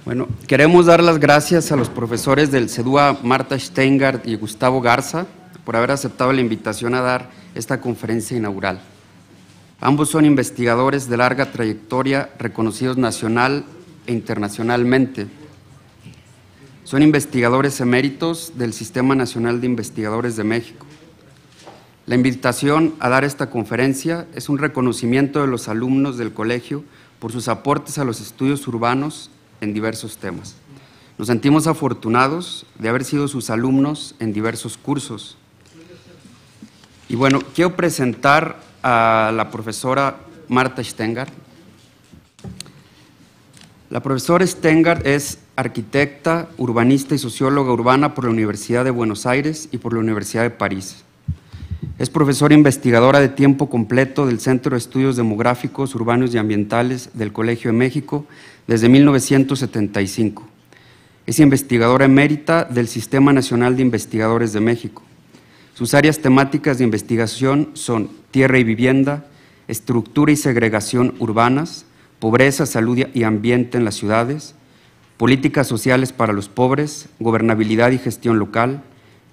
Bueno, queremos dar las gracias a los profesores del CEDUA, Marta Steingart y Gustavo Garza, por haber aceptado la invitación a dar esta conferencia inaugural. Ambos son investigadores de larga trayectoria, reconocidos nacional e internacionalmente. Son investigadores eméritos del Sistema Nacional de Investigadores de México. La invitación a dar esta conferencia es un reconocimiento de los alumnos del colegio por sus aportes a los estudios urbanos en diversos temas. Nos sentimos afortunados de haber sido sus alumnos en diversos cursos. Y bueno, quiero presentar a la profesora Marta Steingart. La profesora Steingart es arquitecta, urbanista y socióloga urbana por la Universidad de Buenos Aires y por la Universidad de París. Es profesora investigadora de tiempo completo del Centro de Estudios Demográficos, Urbanos y Ambientales del Colegio de México desde 1975. Es investigadora emérita del Sistema Nacional de Investigadores de México. Sus áreas temáticas de investigación son tierra y vivienda, estructura y segregación urbanas, pobreza, salud y ambiente en las ciudades, políticas sociales para los pobres, gobernabilidad y gestión local,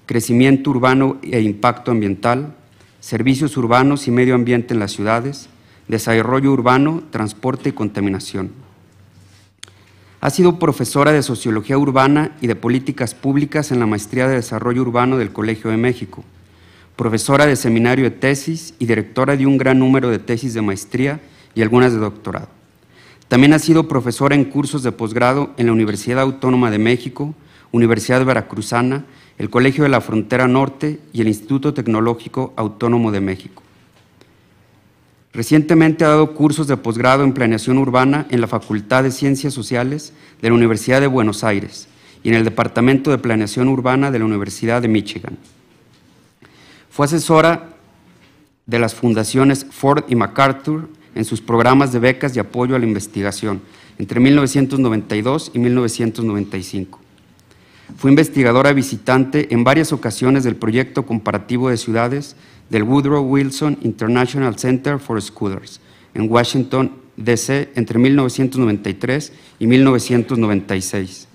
crecimiento urbano e impacto ambiental, servicios urbanos y medio ambiente en las ciudades, desarrollo urbano, transporte y contaminación. Ha sido profesora de Sociología Urbana y de Políticas Públicas en la Maestría de Desarrollo Urbano del Colegio de México, profesora de seminario de tesis y directora de un gran número de tesis de maestría y algunas de doctorado. También ha sido profesora en cursos de posgrado en la Universidad Autónoma de México, Universidad Veracruzana, el Colegio de la Frontera Norte y el Instituto Tecnológico Autónomo de México. Recientemente ha dado cursos de posgrado en planeación urbana en la Facultad de Ciencias Sociales de la Universidad de Buenos Aires y en el Departamento de Planeación Urbana de la Universidad de Michigan. Fue asesora de las fundaciones Ford y MacArthur en sus programas de becas y apoyo a la investigación entre 1992 y 1995. Fue investigadora visitante en varias ocasiones del proyecto comparativo de ciudades del Woodrow Wilson International Center for Scholars en Washington, D.C. entre 1993 y 1996.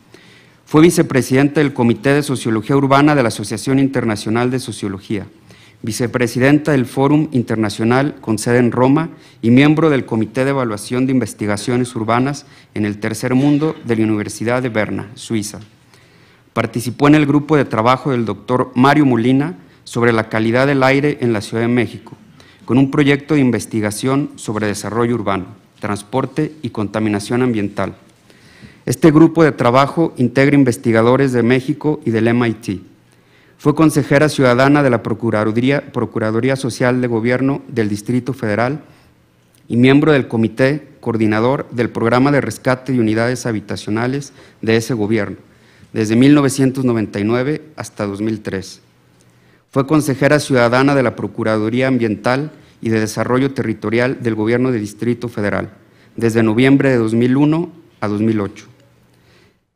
Fue vicepresidenta del Comité de Sociología Urbana de la Asociación Internacional de Sociología, vicepresidenta del Fórum Internacional con sede en Roma y miembro del Comité de Evaluación de Investigaciones Urbanas en el Tercer Mundo de la Universidad de Berna, Suiza. Participó en el grupo de trabajo del doctor Mario Molina sobre la calidad del aire en la Ciudad de México, con un proyecto de investigación sobre desarrollo urbano, transporte y contaminación ambiental. Este grupo de trabajo integra investigadores de México y del MIT. Fue consejera ciudadana de la Procuraduría Social de Gobierno del Distrito Federal y miembro del comité coordinador del Programa de Rescate de Unidades Habitacionales de ese gobierno, desde 1999 hasta 2003. Fue consejera ciudadana de la Procuraduría Ambiental y de Desarrollo Territorial del Gobierno del Distrito Federal, desde noviembre de 2001 a 2008.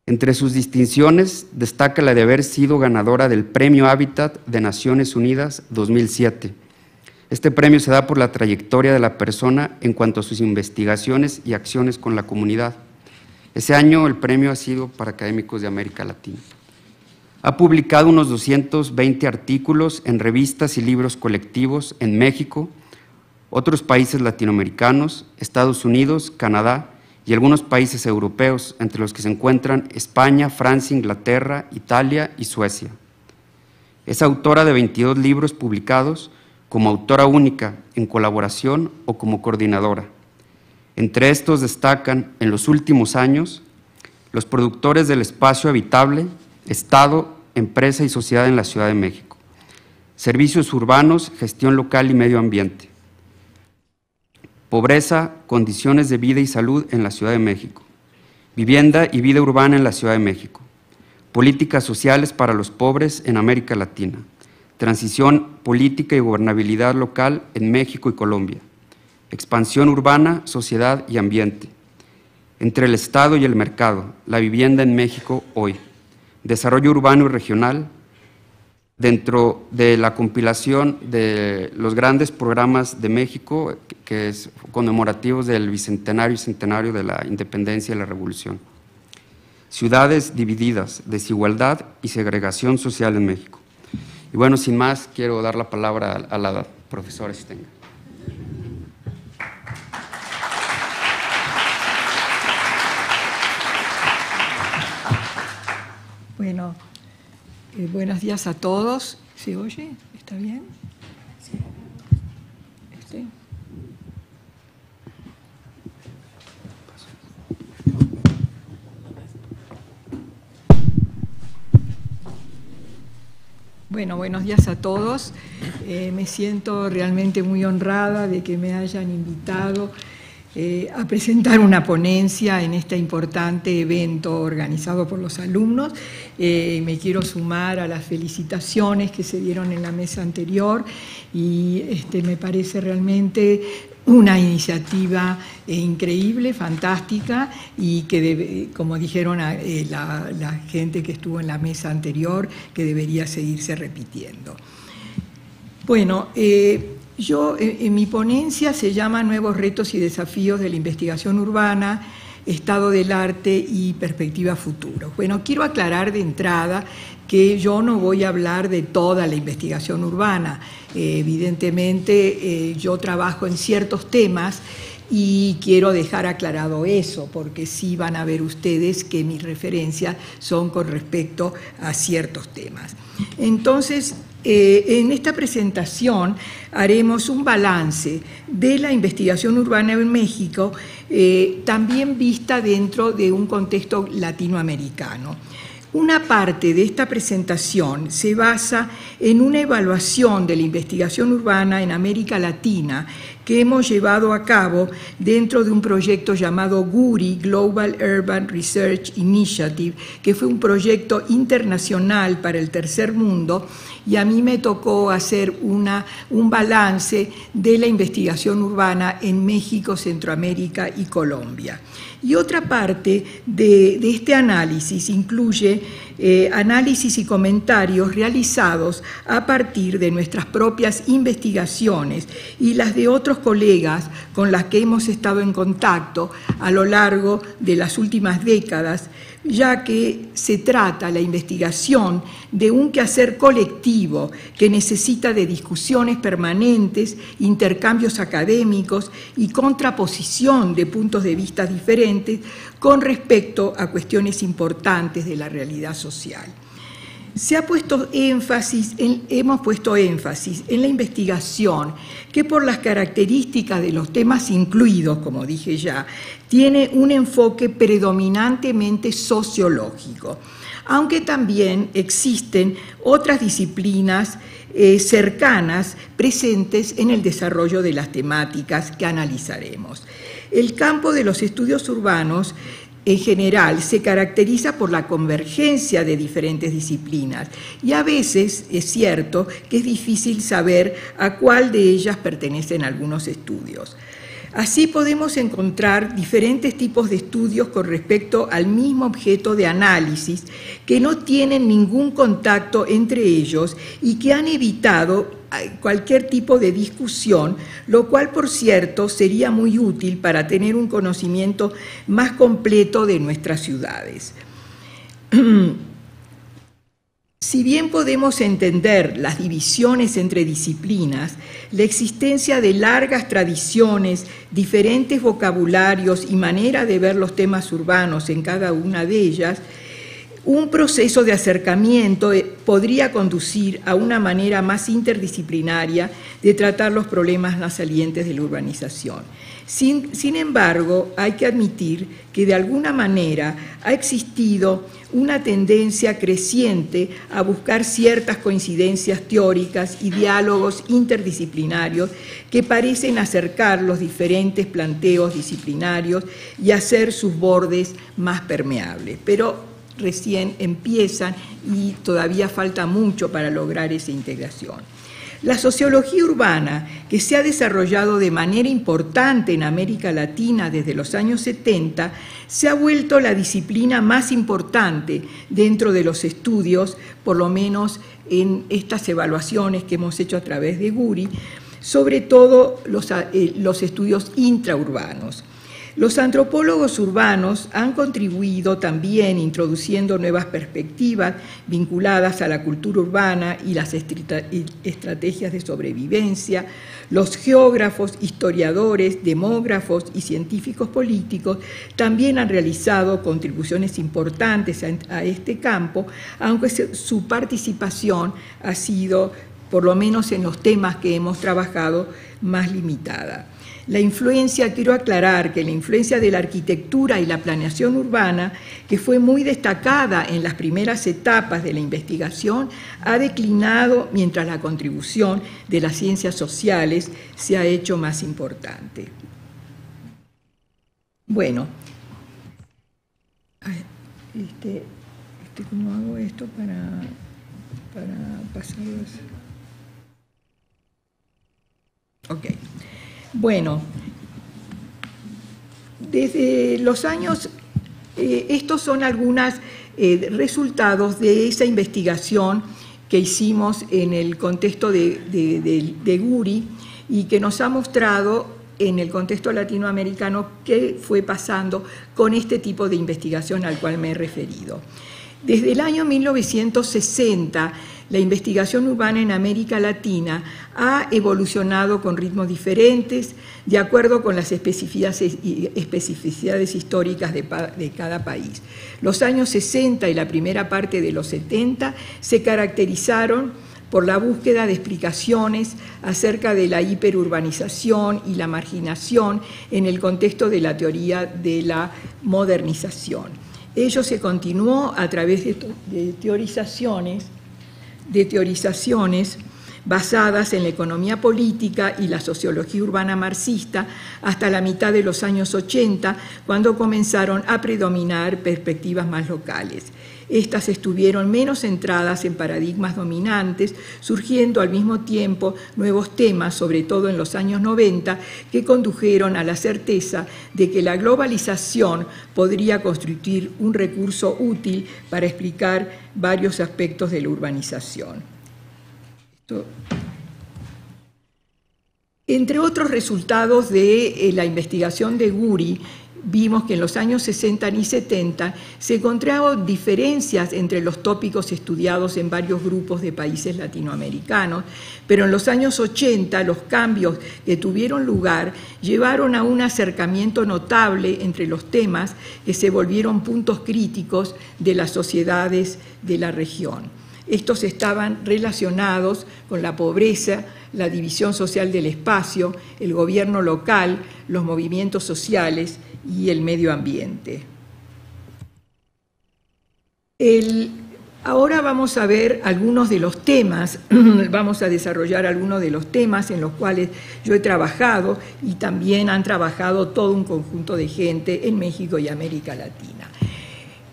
Entre sus distinciones destaca la de haber sido ganadora del Premio Hábitat de Naciones Unidas 2007. Este premio se da por la trayectoria de la persona en cuanto a sus investigaciones y acciones con la comunidad. Ese año el premio ha sido para académicos de América Latina. Ha publicado unos 220 artículos en revistas y libros colectivos en México, otros países latinoamericanos, Estados Unidos, Canadá y algunos países europeos, entre los que se encuentran España, Francia, Inglaterra, Italia y Suecia. Es autora de 22 libros publicados como autora única, en colaboración o como coordinadora. Entre estos destacan, en los últimos años, Los productores del espacio habitable, Estado, empresa y sociedad en la Ciudad de México, Servicios urbanos, gestión local y medio ambiente, Pobreza, condiciones de vida y salud en la Ciudad de México, Vivienda y vida urbana en la Ciudad de México, Políticas sociales para los pobres en América Latina, Transición política y gobernabilidad local en México y Colombia, Expansión urbana, sociedad y ambiente, Entre el Estado y el mercado, la vivienda en México hoy, Desarrollo urbano y regional, dentro de la compilación de los grandes programas de México, que es conmemorativos del bicentenario y centenario de la independencia y la revolución. ciudades divididas, desigualdad y segregación social en México. Y bueno, sin más, quiero dar la palabra a la profesora Stenga. Bueno, buenos días a todos. ¿Se oye? ¿Está bien? Sí. Bueno, buenos días a todos. Me siento realmente muy honrada de que me hayan invitado a presentar una ponencia en este importante evento organizado por los alumnos. Me quiero sumar a las felicitaciones que se dieron en la mesa anterior y me parece realmente una iniciativa increíble, fantástica y que, como dijeron la gente que estuvo en la mesa anterior, que debería seguirse repitiendo. Bueno, mi ponencia se llama Nuevos retos y desafíos de la investigación urbana, estado del arte y perspectiva futuro. Bueno, quiero aclarar de entrada que yo no voy a hablar de toda la investigación urbana. Evidentemente, yo trabajo en ciertos temas y quiero dejar aclarado eso, porque sí van a ver ustedes que mis referencias son con respecto a ciertos temas. Entonces, en esta presentación haremos un balance de la investigación urbana en México, también vista dentro de un contexto latinoamericano. Una parte de esta presentación se basa en una evaluación de la investigación urbana en América Latina que hemos llevado a cabo dentro de un proyecto llamado GURI, Global Urban Research Initiative, que fue un proyecto internacional para el tercer mundo, y a mí me tocó hacer un balance de la investigación urbana en México, Centroamérica y Colombia. Y otra parte de este análisis incluye análisis y comentarios realizados a partir de nuestras propias investigaciones y las de otros colegas con las que hemos estado en contacto a lo largo de las últimas décadas, ya que se trata la investigación de un quehacer colectivo que necesita de discusiones permanentes, intercambios académicos y contraposición de puntos de vista diferentes con respecto a cuestiones importantes de la realidad social. Hemos puesto énfasis en la investigación que, por las características de los temas incluidos, como dije ya, tiene un enfoque predominantemente sociológico, aunque también existen otras disciplinas cercanas presentes en el desarrollo de las temáticas que analizaremos. El campo de los estudios urbanos en general se caracteriza por la convergencia de diferentes disciplinas y a veces es cierto que es difícil saber a cuál de ellas pertenecen algunos estudios. Así podemos encontrar diferentes tipos de estudios con respecto al mismo objeto de análisis que no tienen ningún contacto entre ellos y que han evitado cualquier tipo de discusión, lo cual, por cierto, sería muy útil para tener un conocimiento más completo de nuestras ciudades. Si bien podemos entender las divisiones entre disciplinas, la existencia de largas tradiciones, diferentes vocabularios y manera de ver los temas urbanos en cada una de ellas, un proceso de acercamiento podría conducir a una manera más interdisciplinaria de tratar los problemas más salientes de la urbanización. Sin embargo, hay que admitir que de alguna manera ha existido una tendencia creciente a buscar ciertas coincidencias teóricas y diálogos interdisciplinarios que parecen acercar los diferentes planteos disciplinarios y hacer sus bordes más permeables. Pero recién empiezan y todavía falta mucho para lograr esa integración. La sociología urbana, que se ha desarrollado de manera importante en América Latina desde los años 70, se ha vuelto la disciplina más importante dentro de los estudios, por lo menos en estas evaluaciones que hemos hecho a través de GURI, sobre todo los estudios intraurbanos. Los antropólogos urbanos han contribuido también introduciendo nuevas perspectivas vinculadas a la cultura urbana y las estrategias de sobrevivencia. Los geógrafos, historiadores, demógrafos y científicos políticos también han realizado contribuciones importantes a este campo, aunque su participación ha sido, por lo menos en los temas que hemos trabajado, más limitada. La influencia, quiero aclarar que la influencia de la arquitectura y la planeación urbana, que fue muy destacada en las primeras etapas de la investigación, ha declinado mientras la contribución de las ciencias sociales se ha hecho más importante. Bueno, ¿cómo hago esto para pasarlos? Ok. Bueno, desde los años, estos son algunos resultados de esa investigación que hicimos en el contexto de Guri y que nos ha mostrado en el contexto latinoamericano qué fue pasando con este tipo de investigación al cual me he referido. Desde el año 1960, la investigación urbana en América Latina ha evolucionado con ritmos diferentes, de acuerdo con las especificidades históricas de cada país. Los años 60 y la primera parte de los 70 se caracterizaron por la búsqueda de explicaciones acerca de la hiperurbanización y la marginación en el contexto de la teoría de la modernización. Ello se continuó a través de teorizaciones basadas en la economía política y la sociología urbana marxista hasta la mitad de los años 80, cuando comenzaron a predominar perspectivas más locales. Estas estuvieron menos centradas en paradigmas dominantes, surgiendo al mismo tiempo nuevos temas, sobre todo en los años 90, que condujeron a la certeza de que la globalización podría constituir un recurso útil para explicar varios aspectos de la urbanización. Entre otros resultados de la investigación de Guri, vimos que en los años 60 y 70 se encontraron diferencias entre los tópicos estudiados en varios grupos de países latinoamericanos, pero en los años 80 los cambios que tuvieron lugar llevaron a un acercamiento notable entre los temas que se volvieron puntos críticos de las sociedades de la región. Estos estaban relacionados con la pobreza, la división social del espacio, el gobierno local, los movimientos sociales y el medio ambiente. Ahora vamos a ver algunos de los temas, vamos a desarrollar algunos de los temas en los cuales yo he trabajado y también han trabajado todo un conjunto de gente en México y América Latina.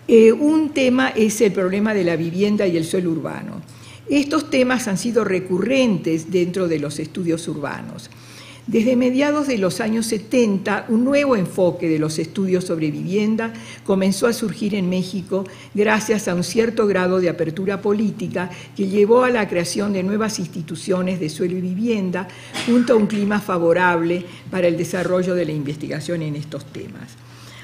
Un tema es el problema de la vivienda y el suelo urbano. Estos temas han sido recurrentes dentro de los estudios urbanos. Desde mediados de los años 70, un nuevo enfoque de los estudios sobre vivienda comenzó a surgir en México gracias a un cierto grado de apertura política que llevó a la creación de nuevas instituciones de suelo y vivienda, junto a un clima favorable para el desarrollo de la investigación en estos temas.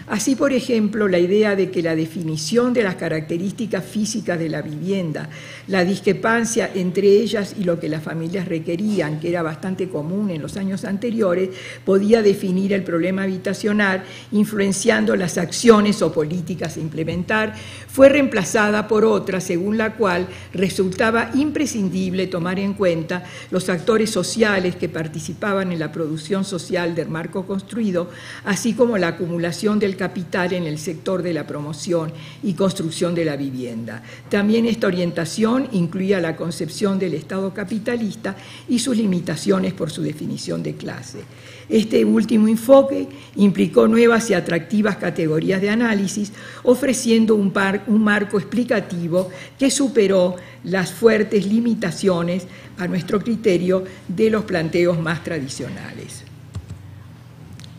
Así, por ejemplo, la idea de que la definición de las características físicas de la vivienda, la discrepancia entre ellas y lo que las familias requerían, que era bastante común en los años anteriores, podía definir el problema habitacional, influenciando las acciones o políticas a implementar, fue reemplazada por otra, según la cual resultaba imprescindible tomar en cuenta los actores sociales que participaban en la producción social del marco construido, así como la acumulación del capital en el sector de la promoción y construcción de la vivienda. También esta orientación incluía la concepción del Estado capitalista y sus limitaciones por su definición de clase. Este último enfoque implicó nuevas y atractivas categorías de análisis, ofreciendo un marco explicativo que superó las fuertes limitaciones, a nuestro criterio, de los planteos más tradicionales.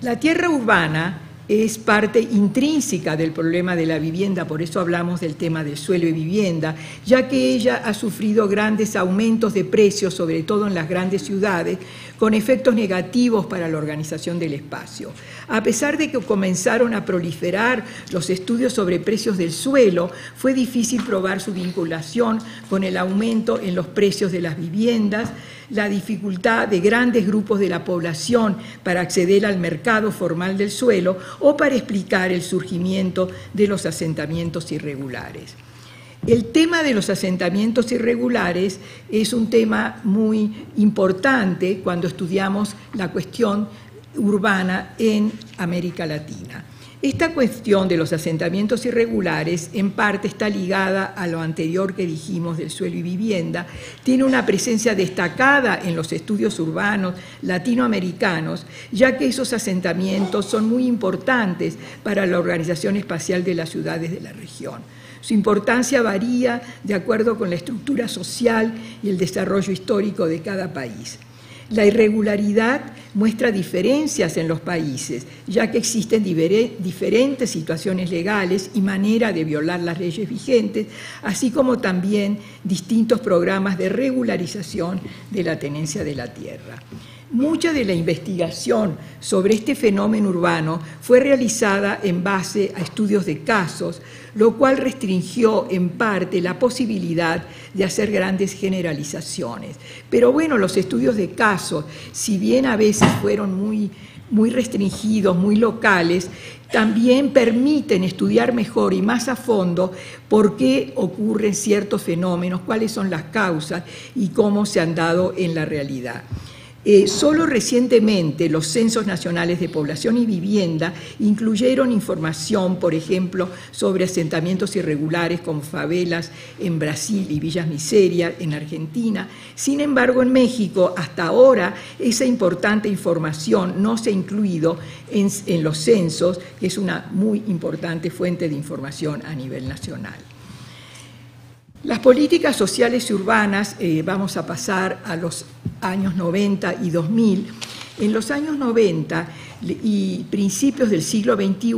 La tierra urbana es parte intrínseca del problema de la vivienda, por eso hablamos del tema del suelo y vivienda, ya que ella ha sufrido grandes aumentos de precios, sobre todo en las grandes ciudades, con efectos negativos para la organización del espacio. A pesar de que comenzaron a proliferar los estudios sobre precios del suelo, fue difícil probar su vinculación con el aumento en los precios de las viviendas, la dificultad de grandes grupos de la población para acceder al mercado formal del suelo o para explicar el surgimiento de los asentamientos irregulares. El tema de los asentamientos irregulares es un tema muy importante cuando estudiamos la cuestión urbana en América Latina. Esta cuestión de los asentamientos irregulares en parte está ligada a lo anterior que dijimos del suelo y vivienda, tiene una presencia destacada en los estudios urbanos latinoamericanos, ya que esos asentamientos son muy importantes para la organización espacial de las ciudades de la región. Su importancia varía de acuerdo con la estructura social y el desarrollo histórico de cada país. La irregularidad muestra diferencias en los países, ya que existen diferentes situaciones legales y manera de violar las leyes vigentes, así como también distintos programas de regularización de la tenencia de la tierra. Mucha de la investigación sobre este fenómeno urbano fue realizada en base a estudios de casos, lo cual restringió en parte la posibilidad de hacer grandes generalizaciones. Pero bueno, los estudios de casos, si bien a veces fueron muy restringidos, muy locales, también permiten estudiar mejor y más a fondo por qué ocurren ciertos fenómenos, cuáles son las causas y cómo se han dado en la realidad. Solo recientemente los censos nacionales de población y vivienda incluyeron información, por ejemplo, sobre asentamientos irregulares como favelas en Brasil y villas miserias en Argentina. Sin embargo, en México, hasta ahora, esa importante información no se ha incluido en los censos, que es una muy importante fuente de información a nivel nacional. Las políticas sociales y urbanas, vamos a pasar a los años 90 y 2000. En los años 90 y principios del siglo XXI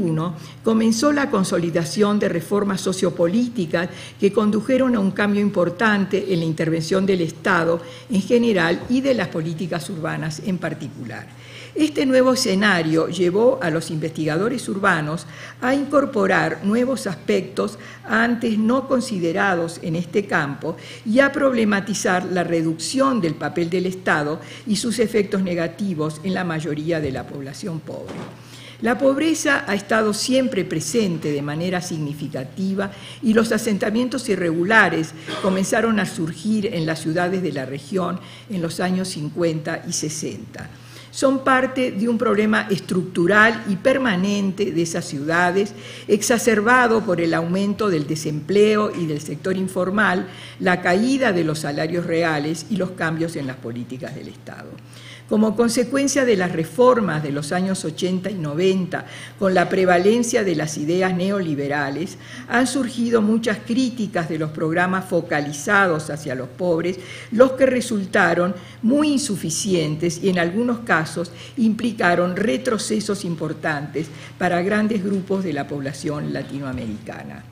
comenzó la consolidación de reformas sociopolíticas que condujeron a un cambio importante en la intervención del Estado en general y de las políticas urbanas en particular. Este nuevo escenario llevó a los investigadores urbanos a incorporar nuevos aspectos antes no considerados en este campo y a problematizar la reducción del papel del Estado y sus efectos negativos en la mayoría de la población pobre. La pobreza ha estado siempre presente de manera significativa y los asentamientos irregulares comenzaron a surgir en las ciudades de la región en los años 50 y 60. Son parte de un problema estructural y permanente de esas ciudades, exacerbado por el aumento del desempleo y del sector informal, la caída de los salarios reales y los cambios en las políticas del Estado. Como consecuencia de las reformas de los años 80 y 90, con la prevalencia de las ideas neoliberales, han surgido muchas críticas de los programas focalizados hacia los pobres, los que resultaron muy insuficientes y en algunos casos implicaron retrocesos importantes para grandes grupos de la población latinoamericana.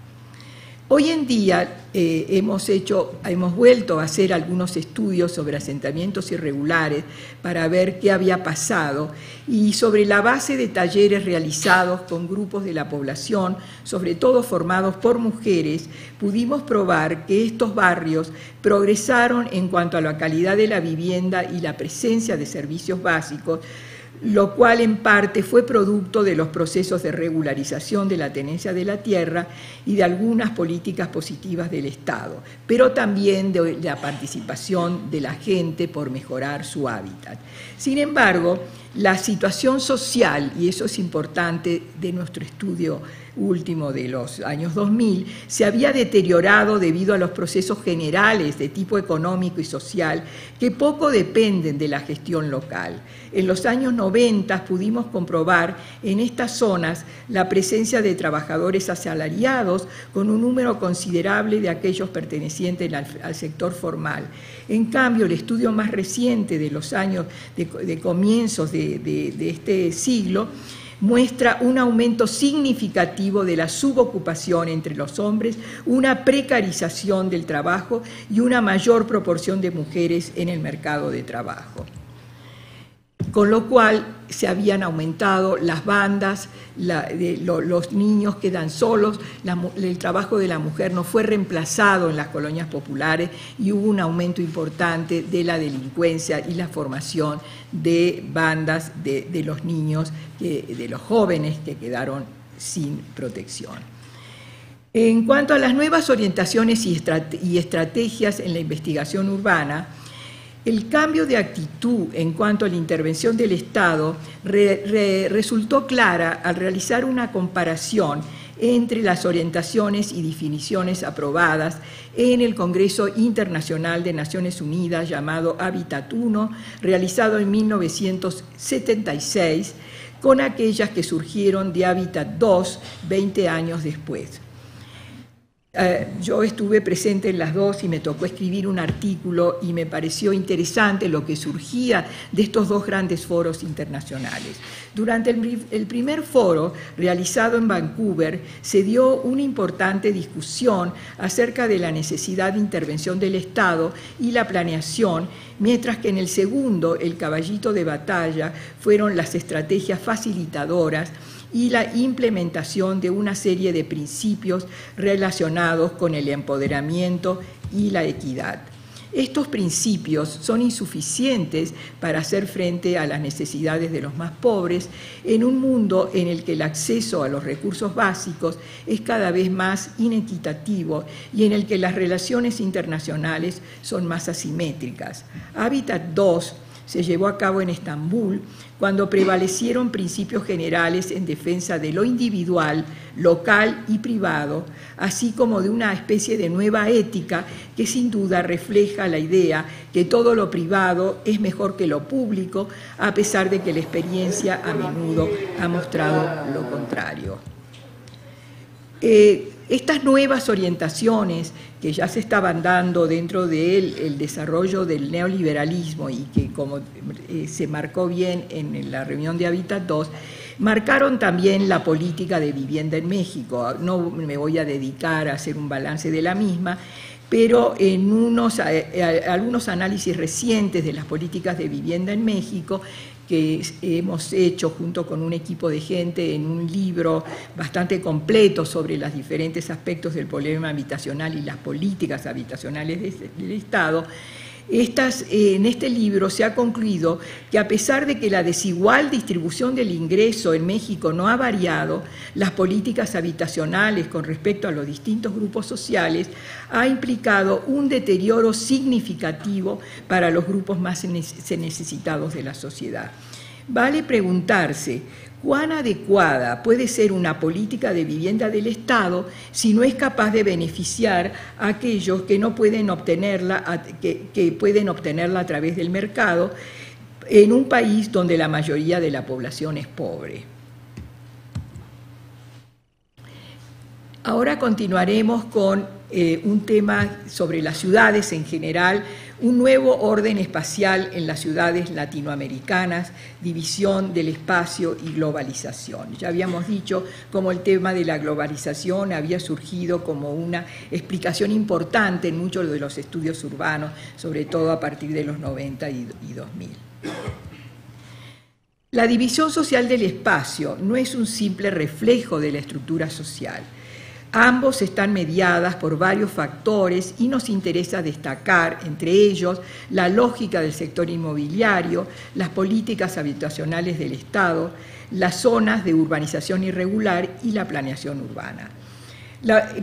Hoy en día hemos vuelto a hacer algunos estudios sobre asentamientos irregulares para ver qué había pasado y sobre la base de talleres realizados con grupos de la población, sobre todo formados por mujeres, pudimos probar que estos barrios progresaron en cuanto a la calidad de la vivienda y la presencia de servicios básicos, lo cual en parte fue producto de los procesos de regularización de la tenencia de la tierra y de algunas políticas positivas del Estado, pero también de la participación de la gente por mejorar su hábitat. Sin embargo, la situación social, y eso es importante de nuestro estudio último de los años 2000, se había deteriorado debido a los procesos generales de tipo económico y social que poco dependen de la gestión local. En los años 90 pudimos comprobar en estas zonas la presencia de trabajadores asalariados con un número considerable de aquellos pertenecientes al sector formal. En cambio, el estudio más reciente de los años de comienzos de este siglo muestra un aumento significativo de la subocupación entre los hombres, una precarización del trabajo y una mayor proporción de mujeres en el mercado de trabajo. Con lo cual se habían aumentado las bandas, los niños quedan solos, el trabajo de la mujer no fue reemplazado en las colonias populares y hubo un aumento importante de la delincuencia y la formación de bandas de los niños, de los jóvenes que quedaron sin protección. En cuanto a las nuevas orientaciones y estrategias en la investigación urbana, el cambio de actitud en cuanto a la intervención del Estado resultó clara al realizar una comparación entre las orientaciones y definiciones aprobadas en el Congreso Internacional de Naciones Unidas llamado Hábitat 1, realizado en 1976, con aquellas que surgieron de Hábitat 2 20 años después. Yo estuve presente en las dos y me tocó escribir un artículo y me pareció interesante lo que surgía de estos dos grandes foros internacionales. Durante el primer foro, realizado en Vancouver, se dio una importante discusión acerca de la necesidad de intervención del Estado y la planeación, mientras que en el segundo, el caballito de batalla, fueron las estrategias facilitadoras y la implementación de una serie de principios relacionados con el empoderamiento y la equidad. Estos principios son insuficientes para hacer frente a las necesidades de los más pobres en un mundo en el que el acceso a los recursos básicos es cada vez más inequitativo y en el que las relaciones internacionales son más asimétricas. Hábitat 2 se llevó a cabo en Estambul cuando prevalecieron principios generales en defensa de lo individual, local y privado, así como de una especie de nueva ética que sin duda refleja la idea que todo lo privado es mejor que lo público, a pesar de que la experiencia a menudo ha mostrado lo contrario. Estas nuevas orientaciones que ya se estaban dando dentro del desarrollo del neoliberalismo y que, como se marcó bien en la reunión de Hábitat 2, marcaron también la política de vivienda en México. No me voy a dedicar a hacer un balance de la misma, pero en algunos análisis recientes de las políticas de vivienda en México que hemos hecho junto con un equipo de gente en un libro bastante completo sobre los diferentes aspectos del problema habitacional y las políticas habitacionales del Estado. En este libro se ha concluido que a pesar de que la desigual distribución del ingreso en México no ha variado, las políticas habitacionales con respecto a los distintos grupos sociales ha implicado un deterioro significativo para los grupos más necesitados de la sociedad. Vale preguntarse ¿cuán adecuada puede ser una política de vivienda del Estado si no es capaz de beneficiar a aquellos que no pueden obtenerla, que pueden obtenerla a través del mercado en un país donde la mayoría de la población es pobre? Ahora continuaremos con un tema sobre las ciudades en general, un nuevo orden espacial en las ciudades latinoamericanas, división del espacio y globalización. Ya habíamos dicho cómo el tema de la globalización había surgido como una explicación importante en muchos de los estudios urbanos, sobre todo a partir de los 90 y 2000. La división social del espacio no es un simple reflejo de la estructura social. Ambos están mediadas por varios factores y nos interesa destacar, entre ellos, la lógica del sector inmobiliario, las políticas habitacionales del Estado, las zonas de urbanización irregular y la planeación urbana.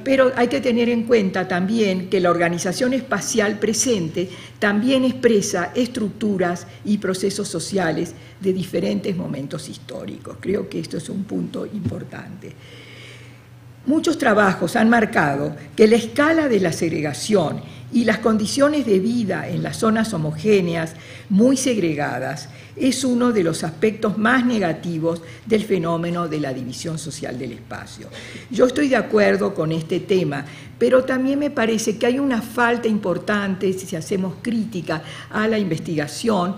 Pero hay que tener en cuenta también que la organización espacial presente también expresa estructuras y procesos sociales de diferentes momentos históricos. Creo que esto es un punto importante. Muchos trabajos han marcado que la escala de la segregación y las condiciones de vida en las zonas homogéneas, muy segregadas, es uno de los aspectos más negativos del fenómeno de la división social del espacio. Yo estoy de acuerdo con este tema, pero también me parece que hay una falta importante, si hacemos crítica a la investigación,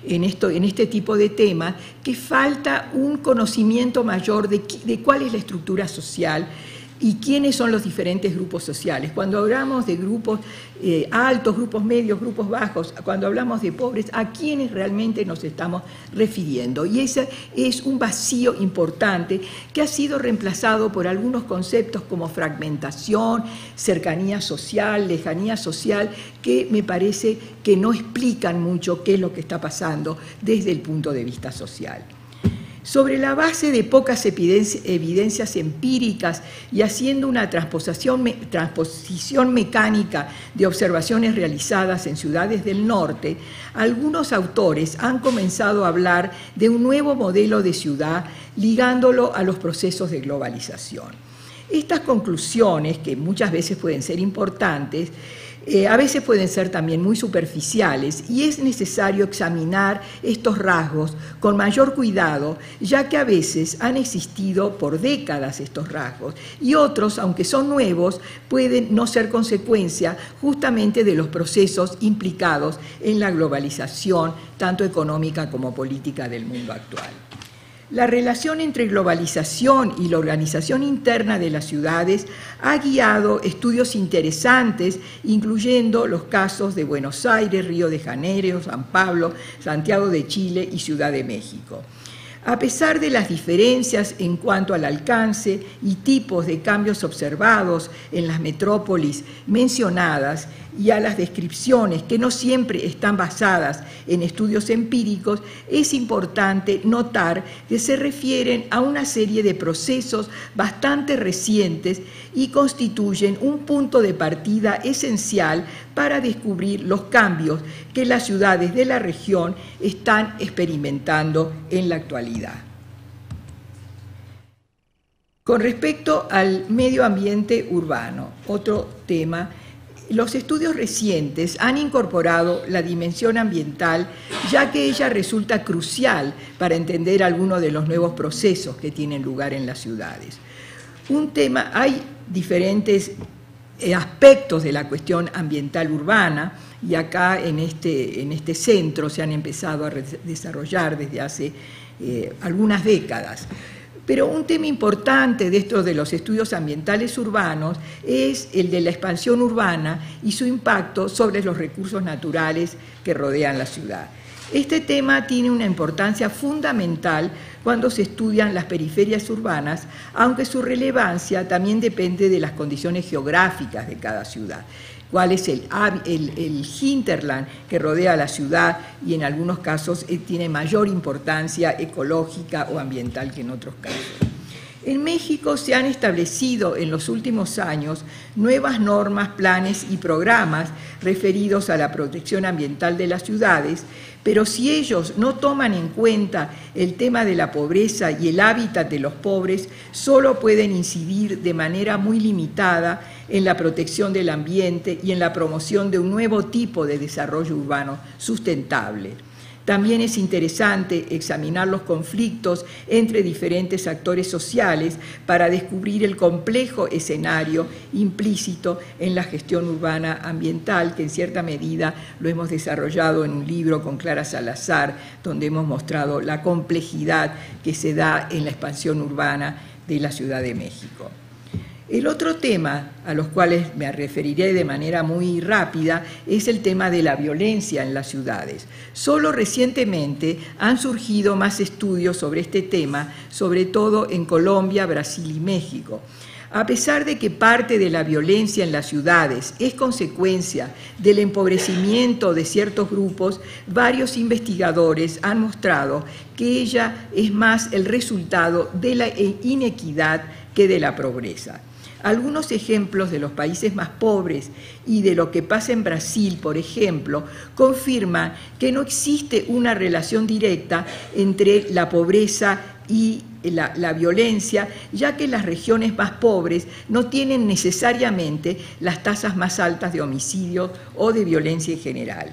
en este tipo de temas, que falta un conocimiento mayor de cuál es la estructura social y quiénes son los diferentes grupos sociales. Cuando hablamos de grupos altos, grupos medios, grupos bajos, cuando hablamos de pobres, ¿a quiénes realmente nos estamos refiriendo? Y ese es un vacío importante que ha sido reemplazado por algunos conceptos como fragmentación, cercanía social, lejanía social, que me parece que no explican mucho qué es lo que está pasando desde el punto de vista social. Sobre la base de pocas evidencias empíricas y haciendo una transposición mecánica de observaciones realizadas en ciudades del norte, algunos autores han comenzado a hablar de un nuevo modelo de ciudad ligándolo a los procesos de globalización. Estas conclusiones, que muchas veces pueden ser importantes, a veces pueden ser también muy superficiales y es necesario examinar estos rasgos con mayor cuidado, ya que a veces han existido por décadas estos rasgos y otros, aunque son nuevos, pueden no ser consecuencia justamente de los procesos implicados en la globalización, tanto económica como política del mundo actual. La relación entre globalización y la organización interna de las ciudades ha guiado estudios interesantes, incluyendo los casos de Buenos Aires, Río de Janeiro, San Pablo, Santiago de Chile y Ciudad de México. A pesar de las diferencias en cuanto al alcance y tipos de cambios observados en las metrópolis mencionadas y a las descripciones que no siempre están basadas en estudios empíricos, es importante notar que se refieren a una serie de procesos bastante recientes y constituyen un punto de partida esencial para descubrir los cambios que las ciudades de la región están experimentando en la actualidad. Con respecto al medio ambiente urbano, otro tema, los estudios recientes han incorporado la dimensión ambiental, ya que ella resulta crucial para entender algunos de los nuevos procesos que tienen lugar en las ciudades. Hay diferentes aspectos de la cuestión ambiental urbana, y acá en este centro se han empezado a desarrollar desde hace algunas décadas. Pero un tema importante de estos de los estudios ambientales urbanos es el de la expansión urbana y su impacto sobre los recursos naturales que rodean la ciudad. Este tema tiene una importancia fundamental cuando se estudian las periferias urbanas, aunque su relevancia también depende de las condiciones geográficas de cada ciudad. Cuál es el hinterland que rodea la ciudad y en algunos casos tiene mayor importancia ecológica o ambiental que en otros casos. En México se han establecido en los últimos años nuevas normas, planes y programas referidos a la protección ambiental de las ciudades, pero si ellos no toman en cuenta el tema de la pobreza y el hábitat de los pobres, solo pueden incidir de manera muy limitada en la protección del ambiente y en la promoción de un nuevo tipo de desarrollo urbano sustentable. También es interesante examinar los conflictos entre diferentes actores sociales para descubrir el complejo escenario implícito en la gestión urbana ambiental, que en cierta medida lo hemos desarrollado en un libro con Clara Salazar, donde hemos mostrado la complejidad que se da en la expansión urbana de la Ciudad de México. El otro tema a los cuales me referiré de manera muy rápida es el tema de la violencia en las ciudades. Solo recientemente han surgido más estudios sobre este tema, sobre todo en Colombia, Brasil y México. A pesar de que parte de la violencia en las ciudades es consecuencia del empobrecimiento de ciertos grupos, varios investigadores han mostrado que ella es más el resultado de la inequidad que de la pobreza. Algunos ejemplos de los países más pobres y de lo que pasa en Brasil, por ejemplo, confirman que no existe una relación directa entre la pobreza y la violencia, ya que las regiones más pobres no tienen necesariamente las tasas más altas de homicidio o de violencia en general.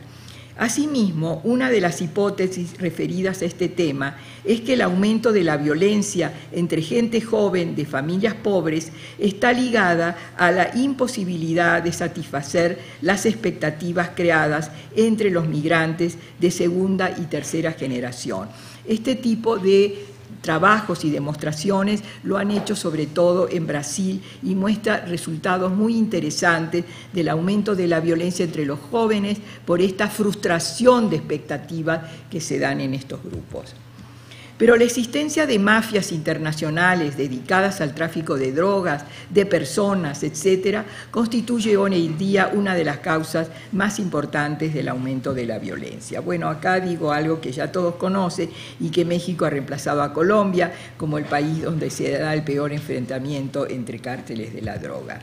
Asimismo, una de las hipótesis referidas a este tema es que el aumento de la violencia entre gente joven de familias pobres está ligada a la imposibilidad de satisfacer las expectativas creadas entre los migrantes de segunda y tercera generación. Este tipo de trabajos y demostraciones lo han hecho sobre todo en Brasil y muestra resultados muy interesantes del aumento de la violencia entre los jóvenes por esta frustración de expectativas que se dan en estos grupos. Pero la existencia de mafias internacionales dedicadas al tráfico de drogas, de personas, etcétera, constituye hoy en día una de las causas más importantes del aumento de la violencia. Bueno, acá digo algo que ya todos conocen y que México ha reemplazado a Colombia como el país donde se da el peor enfrentamiento entre cárteles de la droga.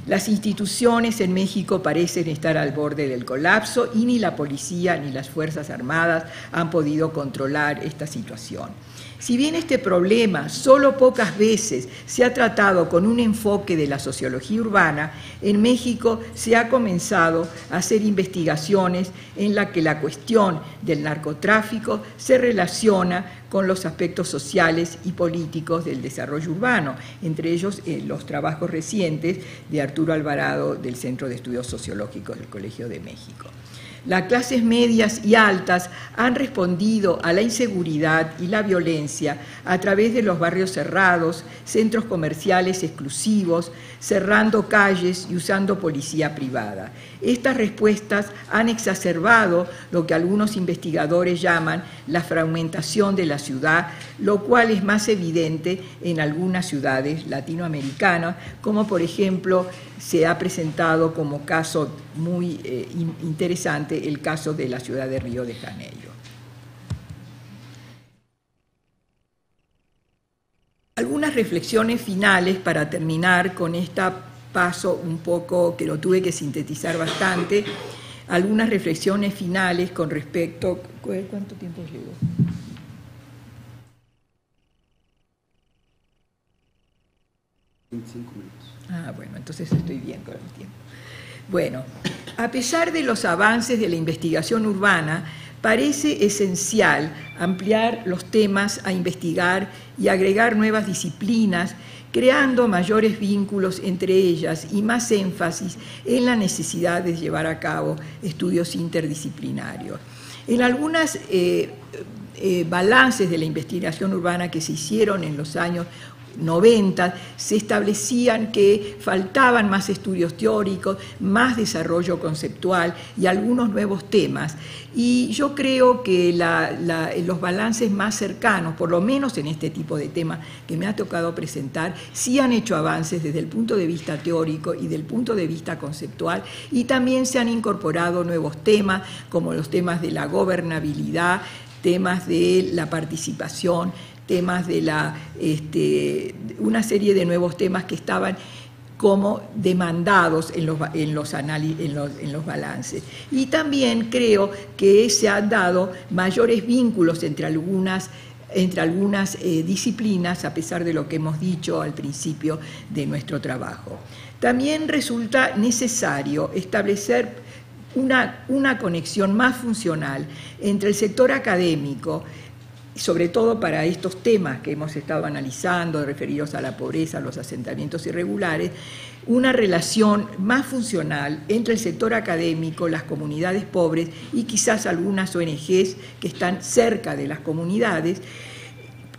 Las instituciones en México parecen estar al borde del colapso y ni la policía ni las Fuerzas Armadas han podido controlar esta situación. Si bien este problema solo pocas veces se ha tratado con un enfoque de la sociología urbana, en México se ha comenzado a hacer investigaciones en las que la cuestión del narcotráfico se relaciona con los aspectos sociales y políticos del desarrollo urbano, entre ellos los trabajos recientes de Arturo Alvarado del Centro de Estudios Sociológicos del Colegio de México. Las clases medias y altas han respondido a la inseguridad y la violencia a través de los barrios cerrados, centros comerciales exclusivos, cerrando calles y usando policía privada. Estas respuestas han exacerbado lo que algunos investigadores llaman la fragmentación de la ciudad, lo cual es más evidente en algunas ciudades latinoamericanas, como por ejemplo se ha presentado como caso muy interesante el caso de la ciudad de Río de Janeiro. Algunas reflexiones finales para terminar con este paso un poco que lo tuve que sintetizar bastante. Algunas reflexiones finales con respecto... ¿Cuánto tiempo llevo? Ah, bueno, entonces estoy bien con el tiempo. Bueno, a pesar de los avances de la investigación urbana, parece esencial ampliar los temas a investigar y agregar nuevas disciplinas, creando mayores vínculos entre ellas y más énfasis en la necesidad de llevar a cabo estudios interdisciplinarios. En algunos balances de la investigación urbana que se hicieron en los años 90, se establecían que faltaban más estudios teóricos, más desarrollo conceptual y algunos nuevos temas. Y yo creo que los balances más cercanos, por lo menos en este tipo de temas que me ha tocado presentar, sí han hecho avances desde el punto de vista teórico y del punto de vista conceptual, y también se han incorporado nuevos temas, como los temas de la gobernabilidad, temas de la participación, temas de una serie de nuevos temas que estaban como demandados en los balances. Y también creo que se han dado mayores vínculos entre algunas disciplinas, a pesar de lo que hemos dicho al principio de nuestro trabajo. También resulta necesario establecer una conexión más funcional entre el sector académico, sobre todo para estos temas que hemos estado analizando, referidos a la pobreza, a los asentamientos irregulares, una relación más funcional entre el sector académico, las comunidades pobres y quizás algunas ONGs que están cerca de las comunidades,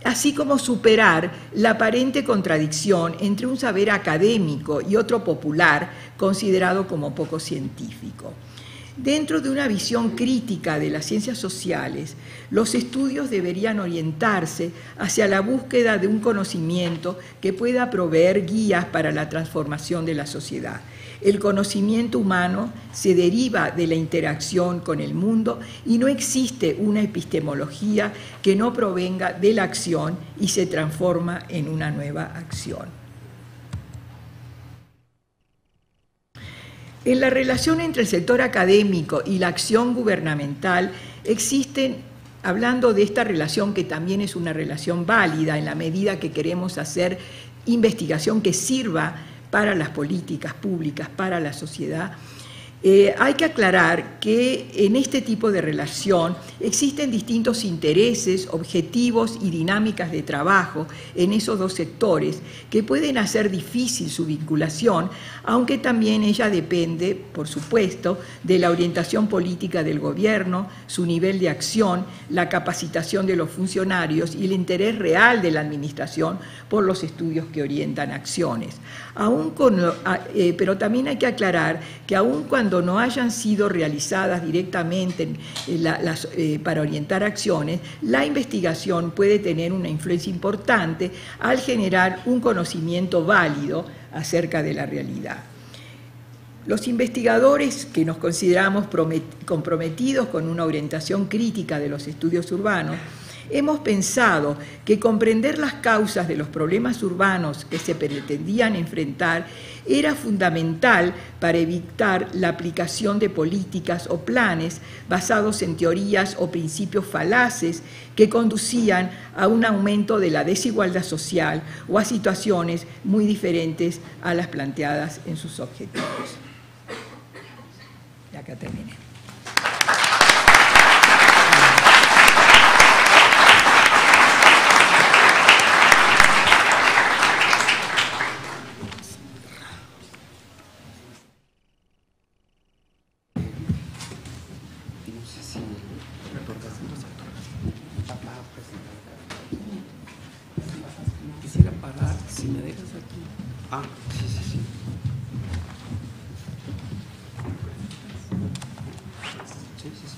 así como superar la aparente contradicción entre un saber académico y otro popular considerado como poco científico. Dentro de una visión crítica de las ciencias sociales, los estudios deberían orientarse hacia la búsqueda de un conocimiento que pueda proveer guías para la transformación de la sociedad. El conocimiento humano se deriva de la interacción con el mundo y no existe una epistemología que no provenga de la acción y se transforma en una nueva acción. En la relación entre el sector académico y la acción gubernamental existen, hablando de esta relación que también es una relación válida en la medida que queremos hacer investigación que sirva para las políticas públicas, para la sociedad, Hay que aclarar que en este tipo de relación existen distintos intereses, objetivos y dinámicas de trabajo en esos dos sectores que pueden hacer difícil su vinculación, aunque también ella depende, por supuesto, de la orientación política del gobierno, su nivel de acción, la capacitación de los funcionarios y el interés real de la administración por los estudios que orientan acciones. Pero también hay que aclarar que aun cuando no hayan sido realizadas directamente para orientar acciones, la investigación puede tener una influencia importante al generar un conocimiento válido acerca de la realidad. Los investigadores que nos consideramos comprometidos con una orientación crítica de los estudios urbanos, hemos pensado que comprender las causas de los problemas urbanos que se pretendían enfrentar era fundamental para evitar la aplicación de políticas o planes basados en teorías o principios falaces que conducían a un aumento de la desigualdad social o a situaciones muy diferentes a las planteadas en sus objetivos. Y acá terminé. Quisiera parar, si me dejas aquí. Ah, sí, sí, sí. Sí, sí, sí.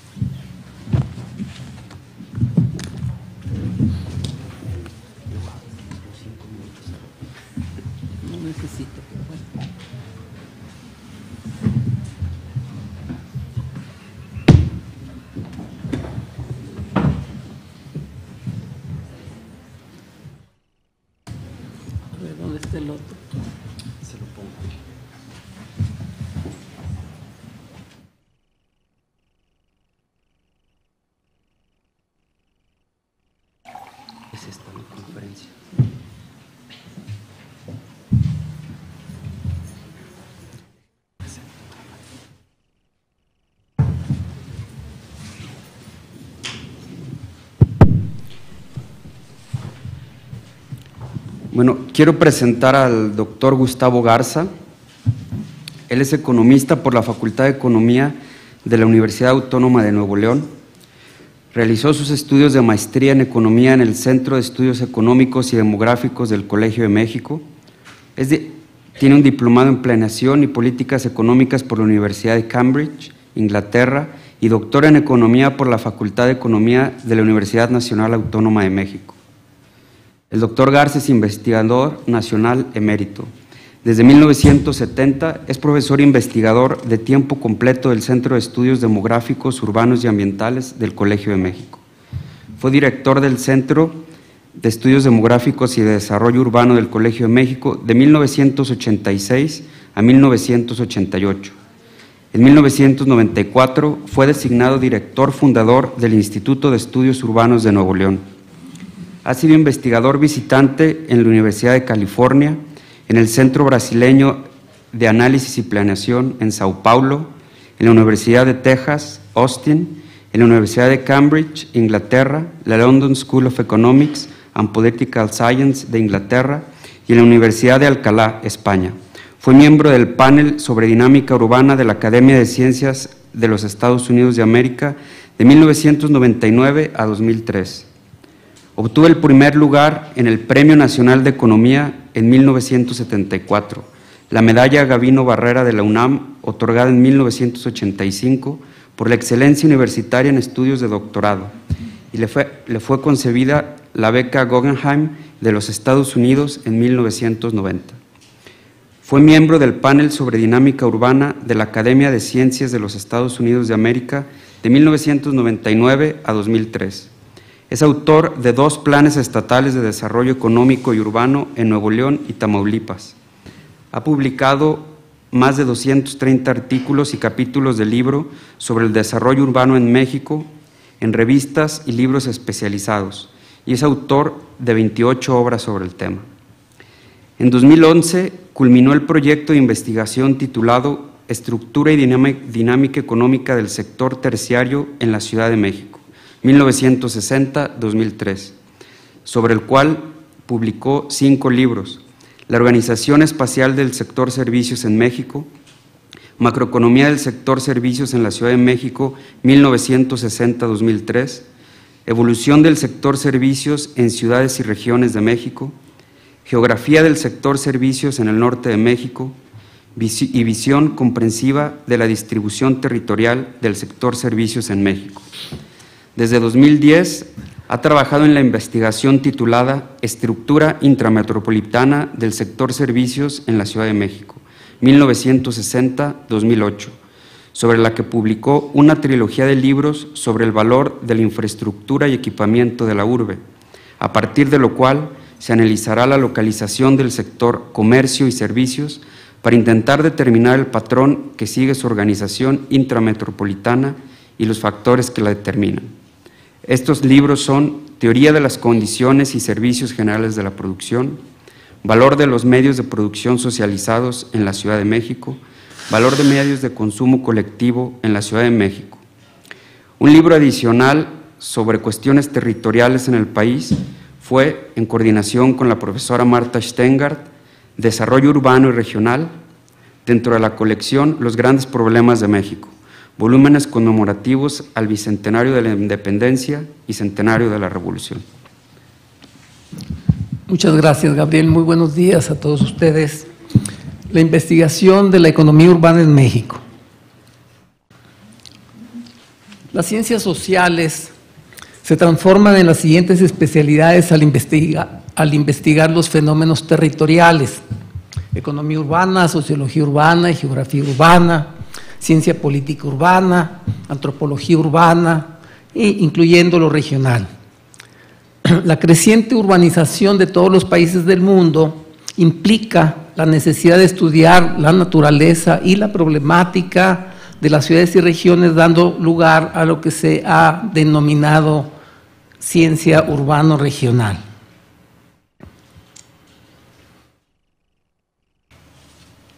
No necesito, pero bueno. A ver, ¿dónde está el otro? Se lo pongo. Es esta la conferencia. Bueno, quiero presentar al doctor Gustavo Garza. Él es economista por la Facultad de Economía de la Universidad Autónoma de Nuevo León. Realizó sus estudios de maestría en Economía en el Centro de Estudios Económicos y Demográficos del Colegio de México. Tiene un diplomado en Planeación y Políticas Económicas por la Universidad de Cambridge, Inglaterra, y doctor en Economía por la Facultad de Economía de la Universidad Nacional Autónoma de México. El doctor Garza es investigador nacional emérito. Desde 1970 es profesor investigador de tiempo completo del Centro de Estudios Demográficos, Urbanos y Ambientales del Colegio de México. Fue director del Centro de Estudios Demográficos y de Desarrollo Urbano del Colegio de México de 1986 a 1988. En 1994 fue designado director fundador del Instituto de Estudios Urbanos de Nuevo León. Ha sido investigador visitante en la Universidad de California, en el Centro Brasileño de Análisis y Planeación en Sao Paulo, en la Universidad de Texas, Austin, en la Universidad de Cambridge, Inglaterra, la London School of Economics and Political Science de Inglaterra y en la Universidad de Alcalá, España. Fue miembro del panel sobre dinámica urbana de la Academia de Ciencias de los Estados Unidos de América de 1999 a 2003. Obtuvo el primer lugar en el Premio Nacional de Economía en 1974, la medalla Gavino Barrera de la UNAM, otorgada en 1985 por la excelencia universitaria en estudios de doctorado, y le fue concedida la beca Guggenheim de los Estados Unidos en 1990. Fue miembro del panel sobre dinámica urbana de la Academia de Ciencias de los Estados Unidos de América de 1999 a 2003. Es autor de 2 planes estatales de desarrollo económico y urbano en Nuevo León y Tamaulipas. Ha publicado más de 230 artículos y capítulos de libro sobre el desarrollo urbano en México, en revistas y libros especializados, y es autor de 28 obras sobre el tema. En 2011 culminó el proyecto de investigación titulado Estructura y dinámica económica del sector terciario en la Ciudad de México, 1960-2003, sobre el cual publicó 5 libros: La organización espacial del sector servicios en México, Macroeconomía del sector servicios en la Ciudad de México, 1960-2003, Evolución del sector servicios en ciudades y regiones de México, Geografía del sector servicios en el norte de México y Visión comprensiva de la distribución territorial del sector servicios en México. Desde 2010 ha trabajado en la investigación titulada Estructura intrametropolitana del sector servicios en la Ciudad de México, 1960-2008, sobre la que publicó una trilogía de libros sobre el valor de la infraestructura y equipamiento de la urbe, a partir de lo cual se analizará la localización del sector comercio y servicios para intentar determinar el patrón que sigue su organización intrametropolitana y los factores que la determinan. Estos libros son Teoría de las condiciones y servicios generales de la producción, Valor de los medios de producción socializados en la Ciudad de México, Valor de medios de consumo colectivo en la Ciudad de México. Un libro adicional sobre cuestiones territoriales en el país fue, en coordinación con la profesora Marta Stengart, Desarrollo Urbano y Regional, dentro de la colección Los Grandes Problemas de México, volúmenes conmemorativos al Bicentenario de la Independencia y Centenario de la Revolución. Muchas gracias, Gabriel. Muy buenos días a todos ustedes. La investigación de la economía urbana en México. Las ciencias sociales se transforman en las siguientes especialidades al investigar los fenómenos territoriales: economía urbana, sociología urbana y geografía urbana, ciencia política urbana, antropología urbana, incluyendo lo regional. La creciente urbanización de todos los países del mundo implica la necesidad de estudiar la naturaleza y la problemática de las ciudades y regiones, dando lugar a lo que se ha denominado ciencia urbano-regional.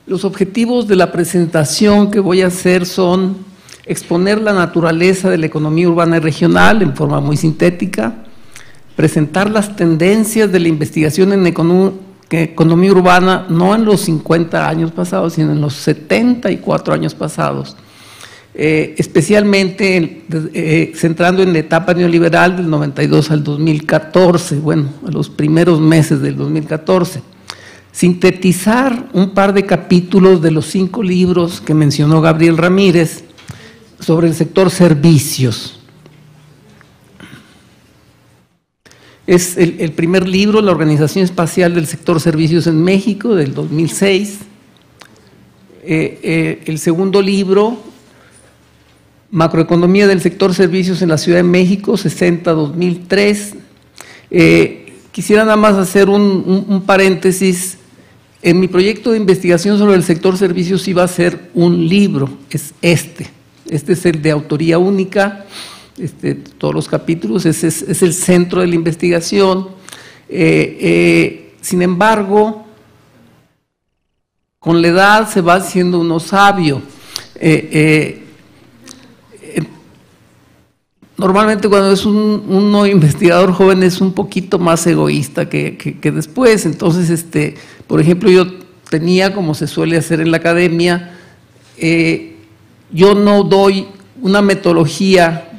Los objetivos de la presentación que voy a hacer son exponer la naturaleza de la economía urbana y regional en forma muy sintética, presentar las tendencias de la investigación en economía urbana, no en los 50 años pasados, sino en los 74 años pasados, especialmente centrando en la etapa neoliberal del 92 al 2014, bueno, a los primeros meses del 2014. Sintetizar un par de capítulos de los 5 libros que mencionó Gabriel Ramírez sobre el sector servicios. Es el primer libro, La Organización Espacial del Sector Servicios en México, del 2006. El segundo libro, Macroeconomía del Sector Servicios en la Ciudad de México, 60-2003. Quisiera nada más hacer un paréntesis. En mi proyecto de investigación sobre el sector servicios iba a ser un libro, es este es el de autoría única, todos los capítulos, es el centro de la investigación. Sin embargo, con la edad se va haciendo uno sabio. Normalmente cuando es uno investigador joven es un poquito más egoísta que después. Entonces, por ejemplo, yo tenía, como se suele hacer en la academia, yo no doy una metodología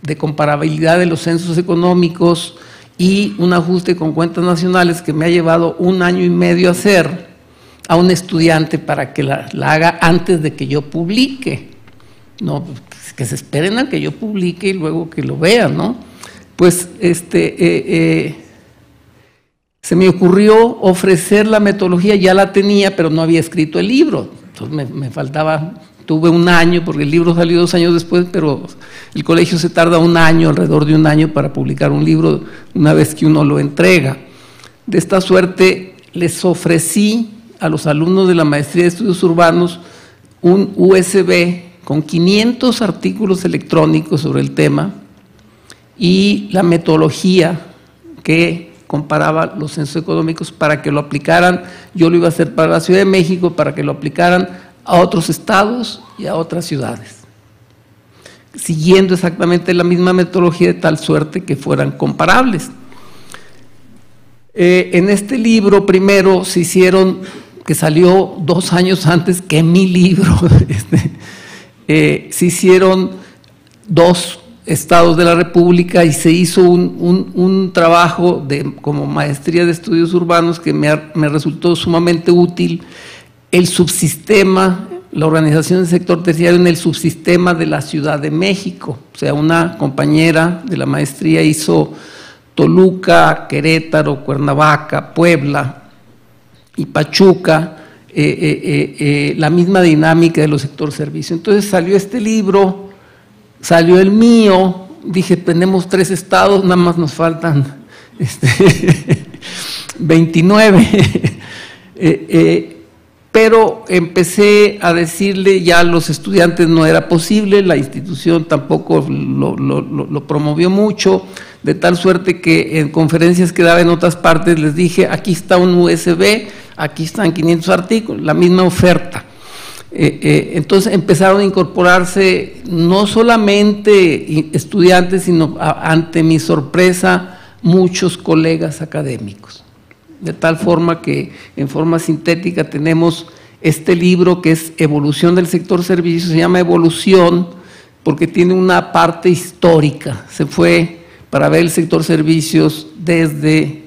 de comparabilidad de los censos económicos y un ajuste con cuentas nacionales que me ha llevado 1 año y medio hacer a un estudiante para que la haga antes de que yo publique. No, que se esperen a que yo publique y luego que lo vean, ¿no? Pues se me ocurrió ofrecer la metodología, ya la tenía, pero no había escrito el libro. Entonces me faltaba, tuve 1 año, porque el libro salió 2 años después, pero el colegio se tarda 1 año, alrededor de 1 año, para publicar un libro una vez que uno lo entrega. De esta suerte les ofrecí a los alumnos de la Maestría de Estudios Urbanos un USB con 500 artículos electrónicos sobre el tema y la metodología que comparaba los censos económicos para que lo aplicaran. Yo lo iba a hacer para la Ciudad de México, para que lo aplicaran a otros estados y a otras ciudades, siguiendo exactamente la misma metodología de tal suerte que fueran comparables. En este libro primero se hicieron, que salió 2 años antes que mi libro, se hicieron 2 estados de la República y se hizo un trabajo como maestría de estudios urbanos que me resultó sumamente útil. El subsistema, la organización del sector terciario en el subsistema de la Ciudad de México. O sea, una compañera de la maestría hizo Toluca, Querétaro, Cuernavaca, Puebla y Pachuca, la misma dinámica de los sector servicio. Entonces salió este libro, salió el mío, dije, tenemos 3 estados, nada más nos faltan 29. Pero empecé a decirle ya a los estudiantes no era posible, la institución tampoco lo promovió mucho, de tal suerte que en conferencias que daba en otras partes les dije, aquí está un USB, aquí están 500 artículos, la misma oferta. Entonces empezaron a incorporarse no solamente estudiantes, sino ante mi sorpresa, muchos colegas académicos. De tal forma que en forma sintética tenemos este libro que es Evolución del sector servicios, se llama Evolución porque tiene una parte histórica, se fue para ver el sector servicios desde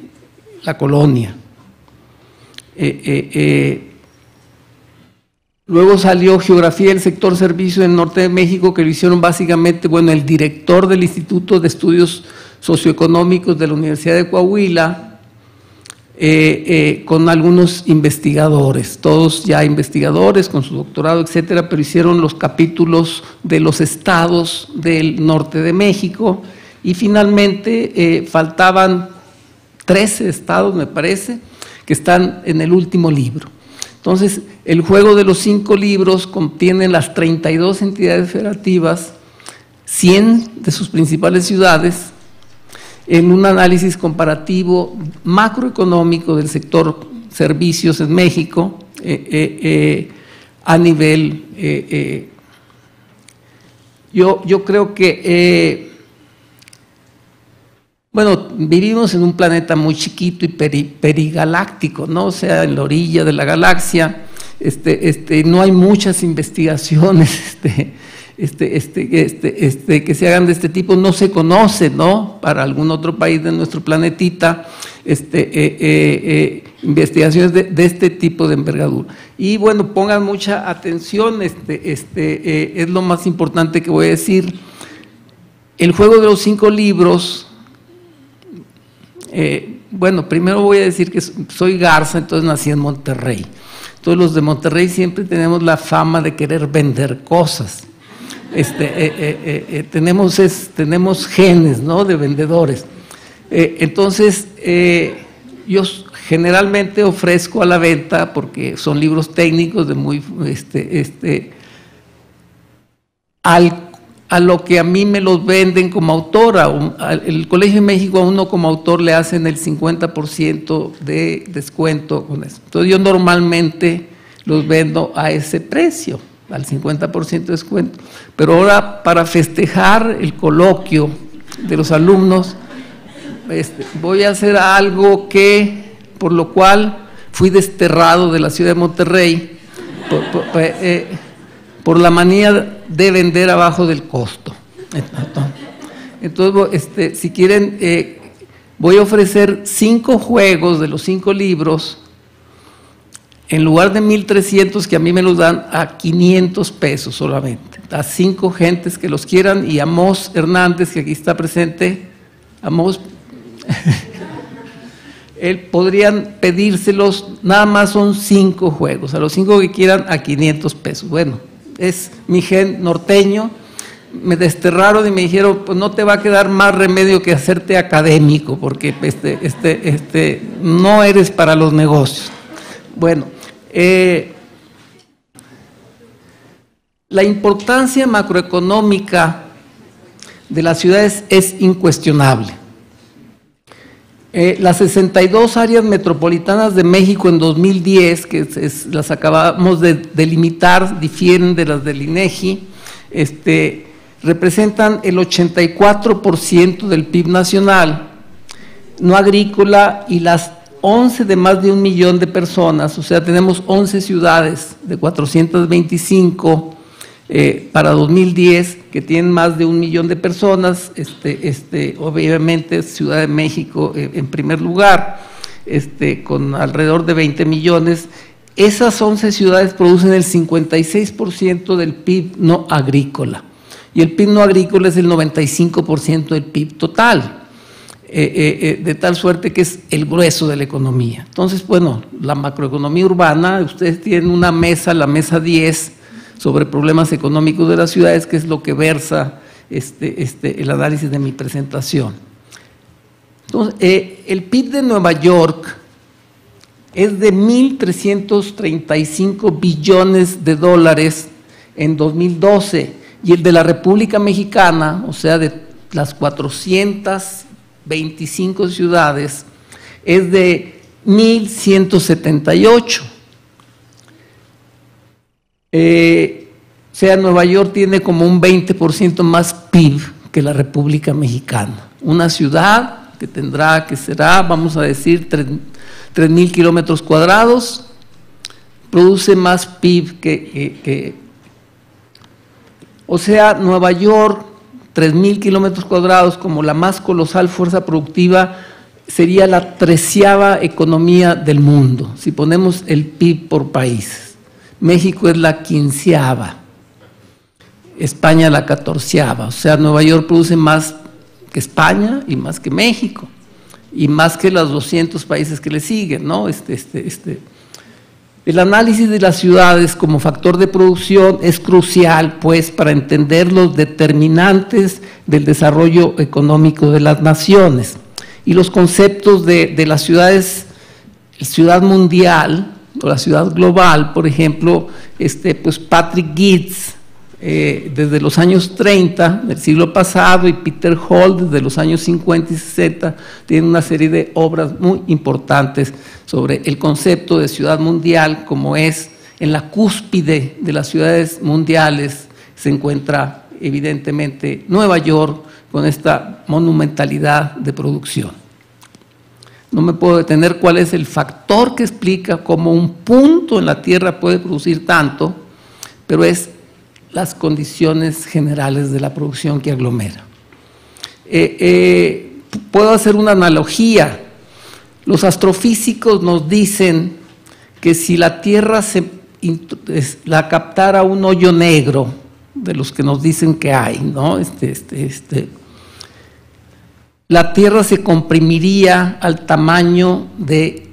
la colonia. Luego salió Geografía del sector servicios en el norte de México, que lo hicieron básicamente, bueno, el director del Instituto de Estudios Socioeconómicos de la Universidad de Coahuila, con algunos investigadores, todos ya investigadores con su doctorado, etcétera, pero hicieron los capítulos de los estados del norte de México y finalmente faltaban 13 estados, me parece, que están en el último libro. Entonces, el juego de los 5 libros contiene las 32 entidades federativas, 100 de sus principales ciudades, en un análisis comparativo macroeconómico del sector servicios en México a nivel, yo creo que, bueno, vivimos en un planeta muy chiquito y perigaláctico, ¿no? O sea, en la orilla de la galaxia, no hay muchas investigaciones, que se hagan de este tipo, no se conoce, ¿no? Para algún otro país de nuestro planetita, investigaciones de este tipo de envergadura. Y bueno, pongan mucha atención, es lo más importante que voy a decir. El juego de los 5 libros, bueno, primero voy a decir que soy Garza, entonces nací en Monterrey. Entonces los de Monterrey siempre tenemos la fama de querer vender cosas. Tenemos genes, ¿no?, de vendedores. Entonces, yo generalmente ofrezco a la venta, porque son libros técnicos de muy, a lo que a mí me los venden como autora. El Colegio de México a uno como autor le hacen el 50% de descuento con eso. Entonces yo normalmente los vendo a ese precio, al 50% de descuento. Pero ahora, para festejar el coloquio de los alumnos, voy a hacer algo por lo cual fui desterrado de la ciudad de Monterrey por la manía de vender abajo del costo. Entonces, si quieren, voy a ofrecer 5 juegos de los 5 libros, en lugar de 1,300 que a mí me los dan, a 500 pesos solamente, a 5 gentes que los quieran, y a Mos Hernández, que aquí está presente, a Mos, podrían pedírselos, nada más son 5 juegos, a los 5 que quieran, a 500 pesos. Bueno, es mi gen norteño, me desterraron y me dijeron, pues no te va a quedar más remedio que hacerte académico, porque no eres para los negocios. Bueno, la importancia macroeconómica de las ciudades es incuestionable. Las 62 áreas metropolitanas de México en 2010, que las acabamos de delimitar, difieren de las del INEGI, representan el 84% del PIB nacional, no agrícola, y las 11 de más de 1 millón de personas, o sea, tenemos 11 ciudades de 425 para 2010 que tienen más de 1 millón de personas, obviamente Ciudad de México en primer lugar, con alrededor de 20 millones. Esas 11 ciudades producen el 56% del PIB no agrícola, y el PIB no agrícola es el 95% del PIB total. De tal suerte que es el grueso de la economía. Entonces, bueno, la macroeconomía urbana, ustedes tienen una mesa, la mesa 10, sobre problemas económicos de las ciudades, que es lo que versa el análisis de mi presentación. Entonces, el PIB de Nueva York es de 1.335 billones de dólares en 2012, y el de la República Mexicana, o sea, de las 425 ciudades, es de 1.178. O sea, Nueva York tiene como un 20% más PIB que la República Mexicana. Una ciudad que será, vamos a decir, 3.000 kilómetros cuadrados, produce más PIB o sea, Nueva York, 3.000 kilómetros cuadrados, como la más colosal fuerza productiva, sería la 13ª economía del mundo, si ponemos el PIB por países. México es la 15ª, España la 14ª, o sea, Nueva York produce más que España y más que México, y más que los 200 países que le siguen, ¿no? El análisis de las ciudades como factor de producción es crucial, pues, para entender los determinantes del desarrollo económico de las naciones. Y los conceptos de las ciudades, ciudad mundial o la ciudad global, por ejemplo, pues Patrick Gittes, desde los años 30 del siglo pasado, y Peter Hall desde los años 50 y 60, tienen una serie de obras muy importantes sobre el concepto de ciudad mundial, como es en la cúspide de las ciudades mundiales se encuentra evidentemente Nueva York con esta monumentalidad de producción. No me puedo detener cuál es el factor que explica cómo un punto en la Tierra puede producir tanto, pero es las condiciones generales de la producción que aglomera. Puedo hacer una analogía. Los astrofísicos nos dicen que si la Tierra la captara un hoyo negro, de los que nos dicen que hay, ¿no? La Tierra se comprimiría al tamaño de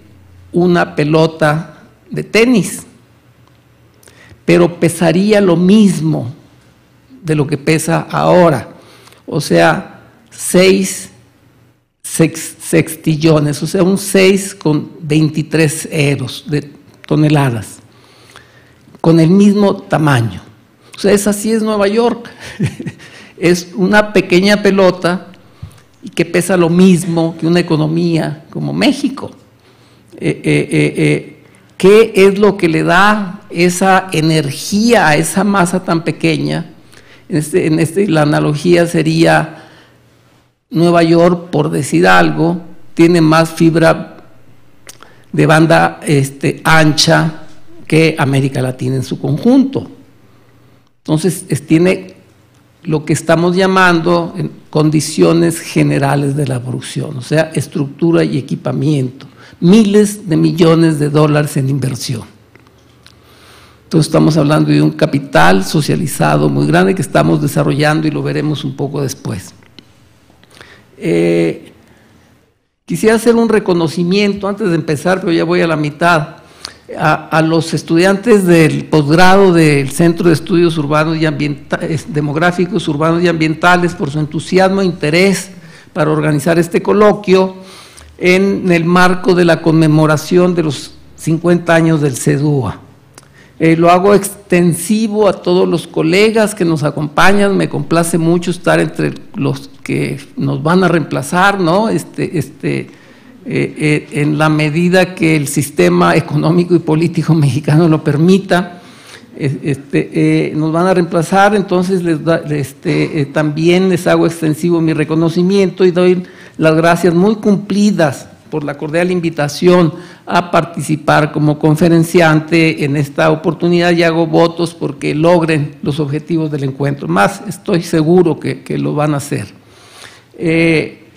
una pelota de tenis, pero pesaría lo mismo de lo que pesa ahora, o sea, 6 sextillones, o sea, un 6 con 23 ceros de toneladas, con el mismo tamaño. O sea, así es Nueva York, es una pequeña pelota y que pesa lo mismo que una economía como México. ¿Qué es lo que le da esa energía a esa masa tan pequeña? La analogía sería Nueva York, por decir algo, tiene más fibra de banda ancha que América Latina en su conjunto. Entonces, tiene lo que estamos llamando condiciones generales de la producción, o sea, estructura y equipamiento, miles de millones de dólares en inversión. Entonces estamos hablando de un capital socializado muy grande que estamos desarrollando y lo veremos un poco después. Quisiera hacer un reconocimiento antes de empezar, pero ya voy a la mitad, a los estudiantes del posgrado del Centro de Estudios Urbanos y Demográficos Urbanos y Ambientales por su entusiasmo e interés para organizar este coloquio en el marco de la conmemoración de los 50 años del CEDUA. Lo hago extensivo a todos los colegas que nos acompañan, me complace mucho estar entre los que nos van a reemplazar, ¿no? en la medida que el sistema económico y político mexicano lo permita. Nos van a reemplazar, entonces también les hago extensivo mi reconocimiento y doy las gracias muy cumplidas por la cordial invitación a participar como conferenciante en esta oportunidad, y hago votos porque logren los objetivos del encuentro. Más estoy seguro que lo van a hacer.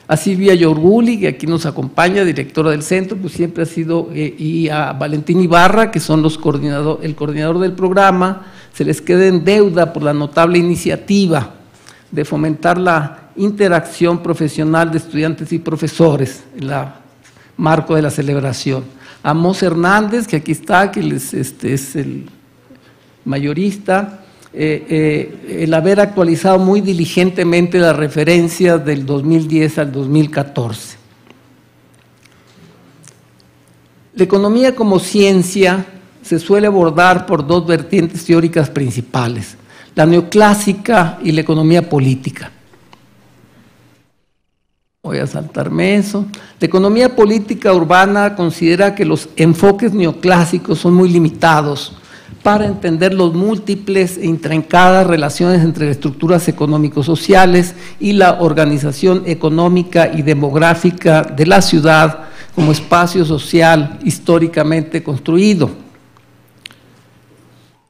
A Silvia Yorguli, que aquí nos acompaña, directora del centro, pues siempre ha sido, y a Valentín Ibarra, que son el coordinador del programa, se les queda en deuda por la notable iniciativa de fomentar la interacción profesional de estudiantes y profesores en el marco de la celebración. A Mos Hernández, que aquí está, que es el mayorista, el haber actualizado muy diligentemente las referencias del 2010 al 2014. La economía como ciencia se suele abordar por dos vertientes teóricas principales: la neoclásica y la economía política. Voy a saltarme eso. La economía política urbana considera que los enfoques neoclásicos son muy limitados para entender los múltiples e intrincadas relaciones entre las estructuras económico-sociales y la organización económica y demográfica de la ciudad como espacio social históricamente construido.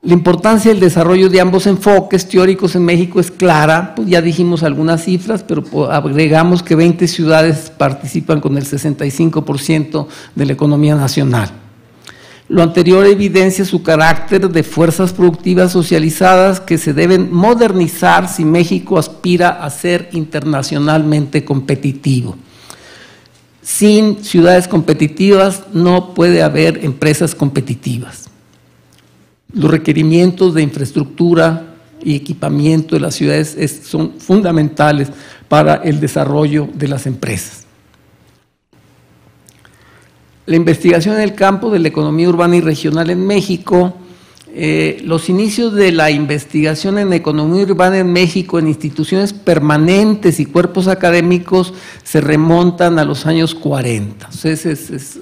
La importancia del desarrollo de ambos enfoques teóricos en México es clara, pues ya dijimos algunas cifras, pero agregamos que 20 ciudades participan con el 65% de la economía nacional. Lo anterior evidencia su carácter de fuerzas productivas socializadas que se deben modernizar si México aspira a ser internacionalmente competitivo. Sin ciudades competitivas no puede haber empresas competitivas. Los requerimientos de infraestructura y equipamiento de las ciudades son fundamentales para el desarrollo de las empresas. La investigación en el campo de la economía urbana y regional en México, los inicios de la investigación en economía urbana en México en instituciones permanentes y cuerpos académicos se remontan a los años 40. Entonces,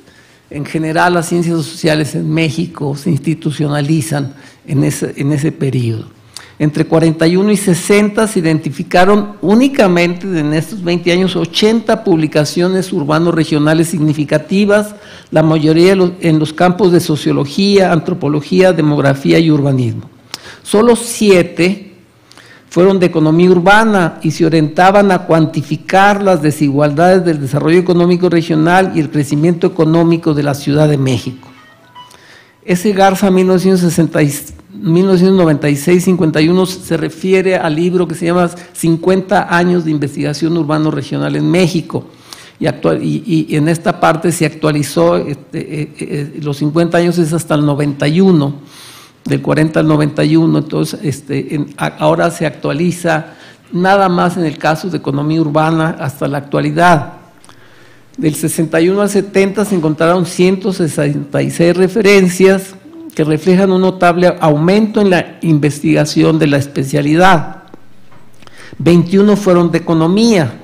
en general, las ciencias sociales en México se institucionalizan en ese periodo. Entre 41 y 60 se identificaron únicamente en estos 20 años 80 publicaciones urbano-regionales significativas, la mayoría en los campos de sociología, antropología, demografía y urbanismo. Solo 7 fueron de economía urbana y se orientaban a cuantificar las desigualdades del desarrollo económico regional y el crecimiento económico de la Ciudad de México. S. Garza, 1996-51, se refiere al libro que se llama 50 años de investigación urbano-regional en México, y en esta parte se actualizó, los 50 años es hasta el 91, del 40 al 91, entonces ahora se actualiza nada más en el caso de economía urbana hasta la actualidad. Del 61 al 70 se encontraron 166 referencias que reflejan un notable aumento en la investigación de la especialidad. 21 fueron de economía,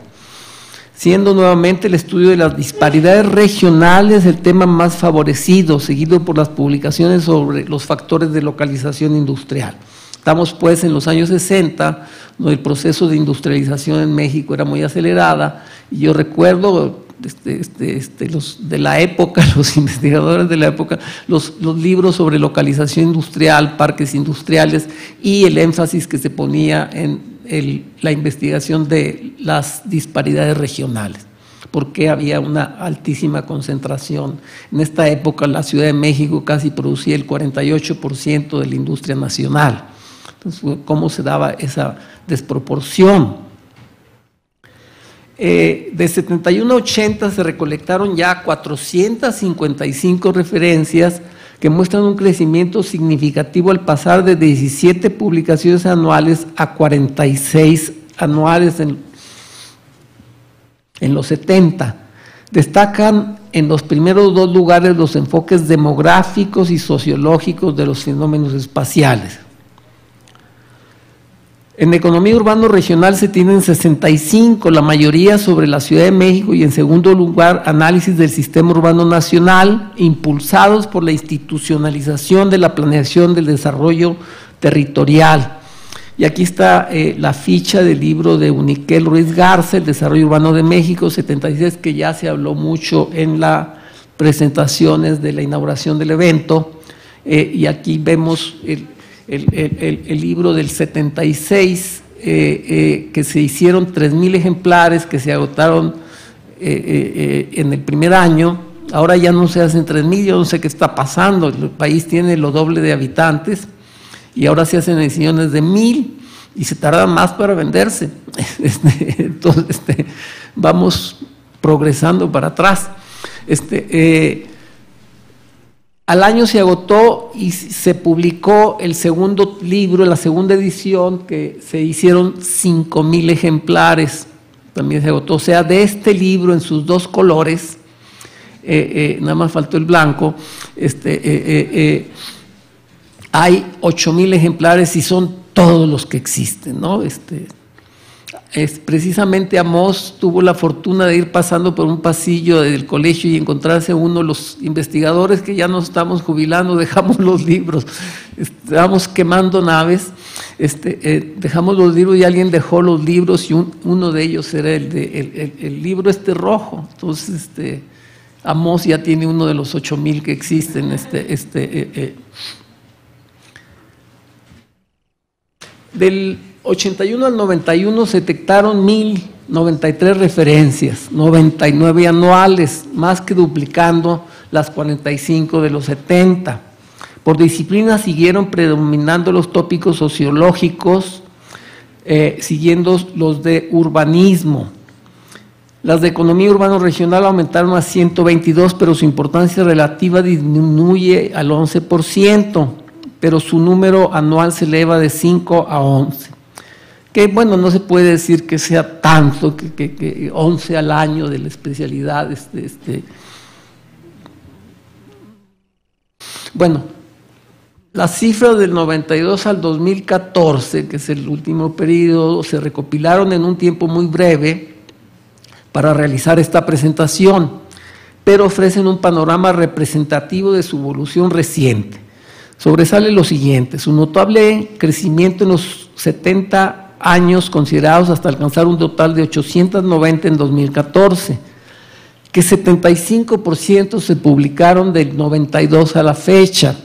siendo nuevamente el estudio de las disparidades regionales el tema más favorecido, seguido por las publicaciones sobre los factores de localización industrial. Estamos pues en los años 60, donde el proceso de industrialización en México era muy acelerada, y yo recuerdo los de la época, los investigadores de la época, los libros sobre localización industrial, parques industriales, y el énfasis que se ponía en la investigación de las disparidades regionales, porque había una altísima concentración. En esta época la Ciudad de México casi producía el 48% de la industria nacional. Entonces, ¿cómo se daba esa desproporción? De 71 a 80 se recolectaron ya 455 referencias que muestran un crecimiento significativo al pasar de 17 publicaciones anuales a 46 anuales en los 70. Destacan en los primeros 2 lugares los enfoques demográficos y sociológicos de los fenómenos espaciales. En economía urbano regional se tienen 65, la mayoría sobre la Ciudad de México, y en segundo lugar análisis del sistema urbano nacional, impulsados por la institucionalización de la planeación del desarrollo territorial. Y aquí está la ficha del libro de Uniquel Ruiz Garza, El desarrollo urbano de México, 76, que ya se habló mucho en las presentaciones de la inauguración del evento, y aquí vemos el libro del 76, que se hicieron 3,000 ejemplares que se agotaron en el primer año. Ahora ya no se hacen 3,000, yo no sé qué está pasando, el país tiene lo doble de habitantes y ahora se hacen ediciones de 1,000 y se tarda más para venderse. Entonces vamos progresando para atrás. Al año se agotó y se publicó el segundo libro, la segunda edición, que se hicieron 5,000 ejemplares, también se agotó. O sea, de este libro en sus dos colores, nada más faltó el blanco, hay 8,000 ejemplares y son todos los que existen, ¿no? Precisamente Amós tuvo la fortuna de ir pasando por un pasillo del colegio y encontrarse uno de los investigadores que ya nos estamos jubilando, dejamos los libros, estábamos quemando naves, dejamos los libros y alguien dejó los libros y uno de ellos era el libro rojo. Entonces Amós ya tiene uno de los 8,000 que existen. Del 81 al 91 se detectaron 1,093 referencias, 99 anuales, más que duplicando las 45 de los 70. Por disciplina siguieron predominando los tópicos sociológicos, siguiendo los de urbanismo. Las de economía urbano regional aumentaron a 122, pero su importancia relativa disminuye al 11%, pero su número anual se eleva de 5 a 11. Que bueno, no se puede decir que sea tanto, que 11 al año de la especialidad. Bueno, las cifras del 92 al 2014, que es el último periodo, se recopilaron en un tiempo muy breve para realizar esta presentación, pero ofrecen un panorama representativo de su evolución reciente. Sobresale lo siguiente: su notable crecimiento en los 70 años considerados hasta alcanzar un total de 890 en 2014, que 75% se publicaron del 92 a la fecha.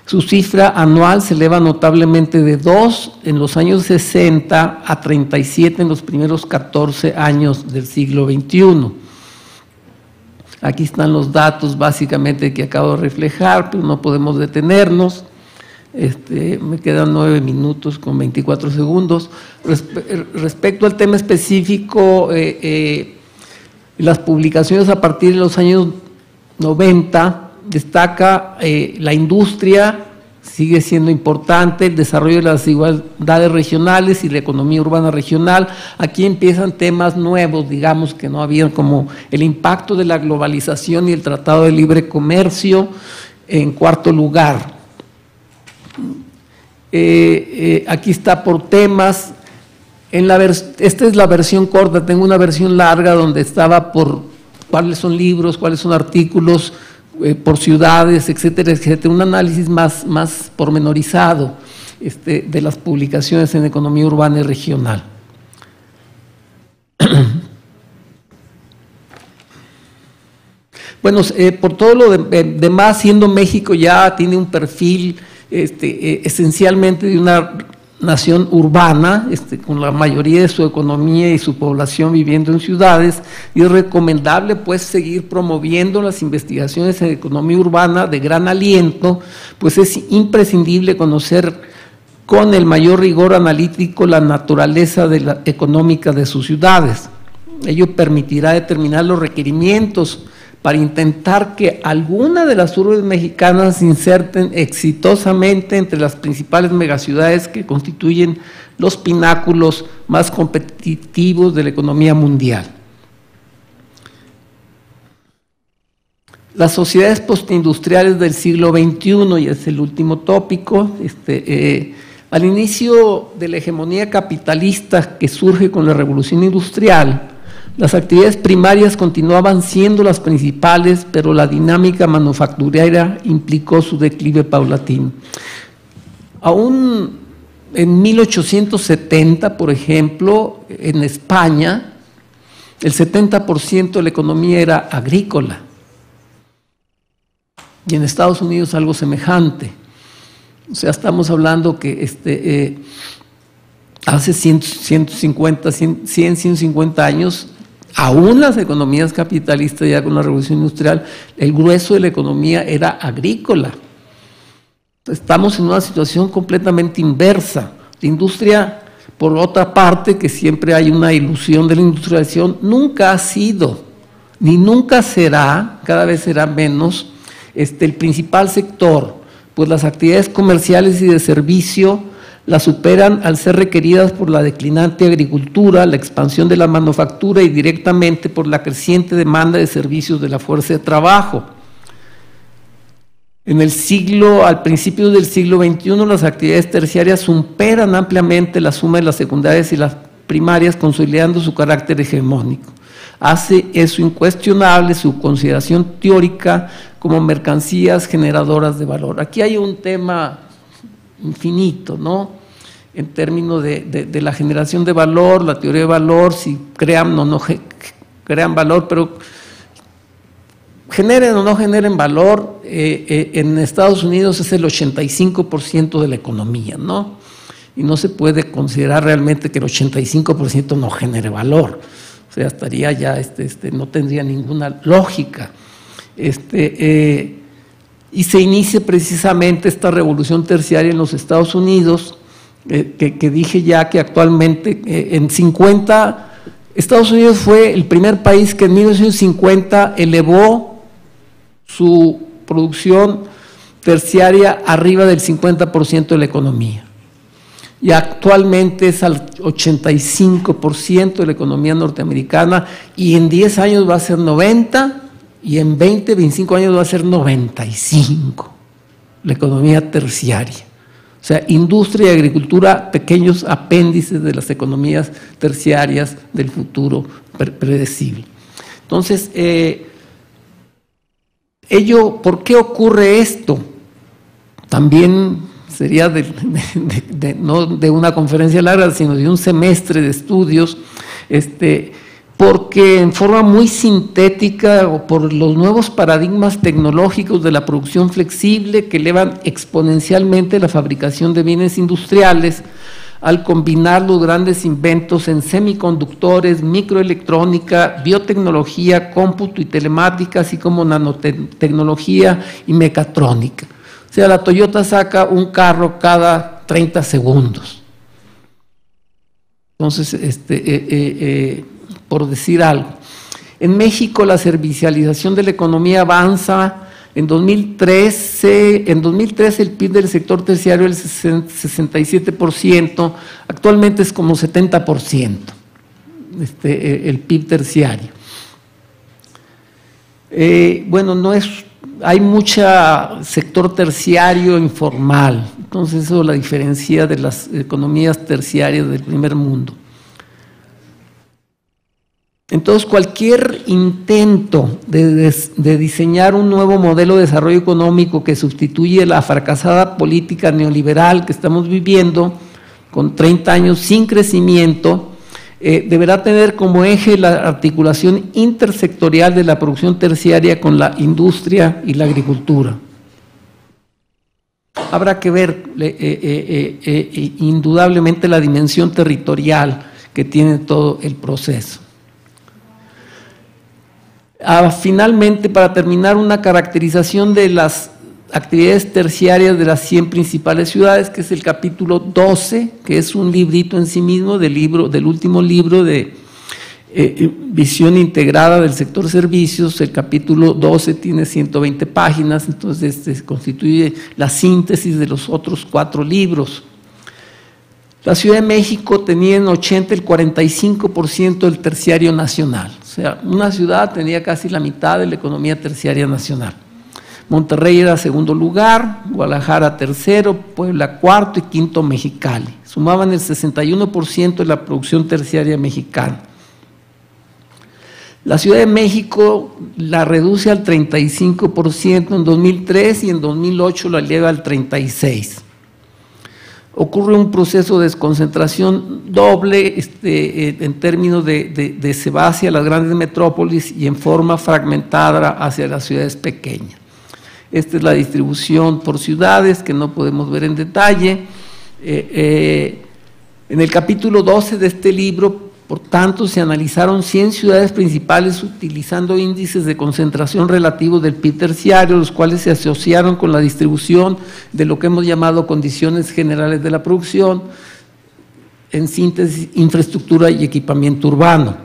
Su cifra anual se eleva notablemente de 2 en los años 60 a 37 en los primeros 14 años del siglo XXI. Aquí están los datos básicamente que acabo de reflejar, pero no podemos detenernos. Me quedan 9 minutos con 24 segundos. Respecto al tema específico, las publicaciones a partir de los años 90, destaca la industria, sigue siendo importante, el desarrollo de las desigualdades regionales y la economía urbana regional. Aquí empiezan temas nuevos, digamos, que no habían, como el impacto de la globalización y el Tratado de Libre Comercio. En cuarto lugar, aquí está por temas. Esta es la versión corta, tengo una versión larga donde estaba por cuáles son libros, cuáles son artículos, por ciudades, etcétera, etcétera, un análisis más pormenorizado de las publicaciones en economía urbana y regional. Bueno, por todo lo demás, siendo México ya tiene un perfil esencialmente de una nación urbana, con la mayoría de su economía y su población viviendo en ciudades, y es recomendable pues seguir promoviendo las investigaciones en economía urbana de gran aliento, pues es imprescindible conocer con el mayor rigor analítico la naturaleza económica de sus ciudades. Ello permitirá determinar los requerimientos para intentar que alguna de las urbes mexicanas se inserten exitosamente entre las principales megaciudades que constituyen los pináculos más competitivos de la economía mundial. Las sociedades postindustriales del siglo XXI, y es el último tópico, Al inicio de la hegemonía capitalista que surge con la revolución industrial, las actividades primarias continuaban siendo las principales, pero la dinámica manufacturera implicó su declive paulatino. Aún en 1870, por ejemplo, en España, el 70% de la economía era agrícola. Y en Estados Unidos algo semejante. O sea, estamos hablando que hace 150 años, aún las economías capitalistas, ya con la revolución industrial, el grueso de la economía era agrícola. Estamos en una situación completamente inversa. La industria, por otra parte, que siempre hay una ilusión de la industrialización, nunca ha sido, ni nunca será, cada vez será menos, el principal sector, pues las actividades comerciales y de servicio las superan al ser requeridas por la declinante agricultura, la expansión de la manufactura y directamente por la creciente demanda de servicios de la fuerza de trabajo. Al principio del siglo XXI, las actividades terciarias superan ampliamente la suma de las secundarias y las primarias, consolidando su carácter hegemónico. Hace eso incuestionable su consideración teórica como mercancías generadoras de valor. Aquí hay un tema infinito, ¿no? En términos de la generación de valor, la teoría de valor, si crean o no crean valor, pero generen o no generen valor, en Estados Unidos es el 85% de la economía, ¿no? Y no se puede considerar realmente que el 85% no genere valor. O sea, estaría ya, no tendría ninguna lógica. Y se inicia precisamente esta revolución terciaria en los Estados Unidos, que dije ya que actualmente en 50, Estados Unidos fue el primer país que en 1950 elevó su producción terciaria arriba del 50% de la economía. Y actualmente es al 85% de la economía norteamericana, y en 10 años va a ser 90%, y en 20, 25 años va a ser 95%, la economía terciaria. O sea, industria y agricultura, pequeños apéndices de las economías terciarias del futuro predecible. Entonces, ¿por qué ocurre esto? También sería no de una conferencia larga, sino de un semestre de estudios, porque en forma muy sintética, o por los nuevos paradigmas tecnológicos de la producción flexible que elevan exponencialmente la fabricación de bienes industriales, al combinar los grandes inventos en semiconductores, microelectrónica, biotecnología, cómputo y telemática, así como nanotecnología y mecatrónica. O sea, la Toyota saca un carro cada 30 segundos. Entonces, por decir algo. En México la servicialización de la economía avanza. En 2013 el PIB del sector terciario es el 67%, actualmente es como 70% el PIB terciario. Bueno, hay mucho sector terciario informal, entonces eso la diferencia de las economías terciarias del primer mundo. Entonces, cualquier intento de diseñar un nuevo modelo de desarrollo económico que sustituye la fracasada política neoliberal que estamos viviendo, con 30 años sin crecimiento, deberá tener como eje la articulación intersectorial de la producción terciaria con la industria y la agricultura. Habrá que ver indudablemente la dimensión territorial que tiene todo el proceso. Finalmente, para terminar, una caracterización de las actividades terciarias de las 100 principales ciudades, que es el capítulo 12, que es un librito en sí mismo del último libro de visión integrada del sector servicios. El capítulo 12 tiene 120 páginas, entonces constituye la síntesis de los otros 4 libros. La Ciudad de México tenía en 80 el 45% del terciario nacional. O sea, una ciudad tenía casi la mitad de la economía terciaria nacional. Monterrey era segundo lugar, Guadalajara tercero, Puebla cuarto y quinto Mexicali. Sumaban el 61% de la producción terciaria mexicana. La Ciudad de México la reduce al 35% en 2003 y en 2008 la eleva al 36%. Ocurre un proceso de desconcentración doble en términos de se va hacia las grandes metrópolis y en forma fragmentada hacia las ciudades pequeñas. Esta es la distribución por ciudades que no podemos ver en detalle. En el capítulo 12 de este libro, por tanto, se analizaron 100 ciudades principales utilizando índices de concentración relativos del PIB terciario, los cuales se asociaron con la distribución de lo que hemos llamado condiciones generales de la producción, en síntesis, infraestructura y equipamiento urbano.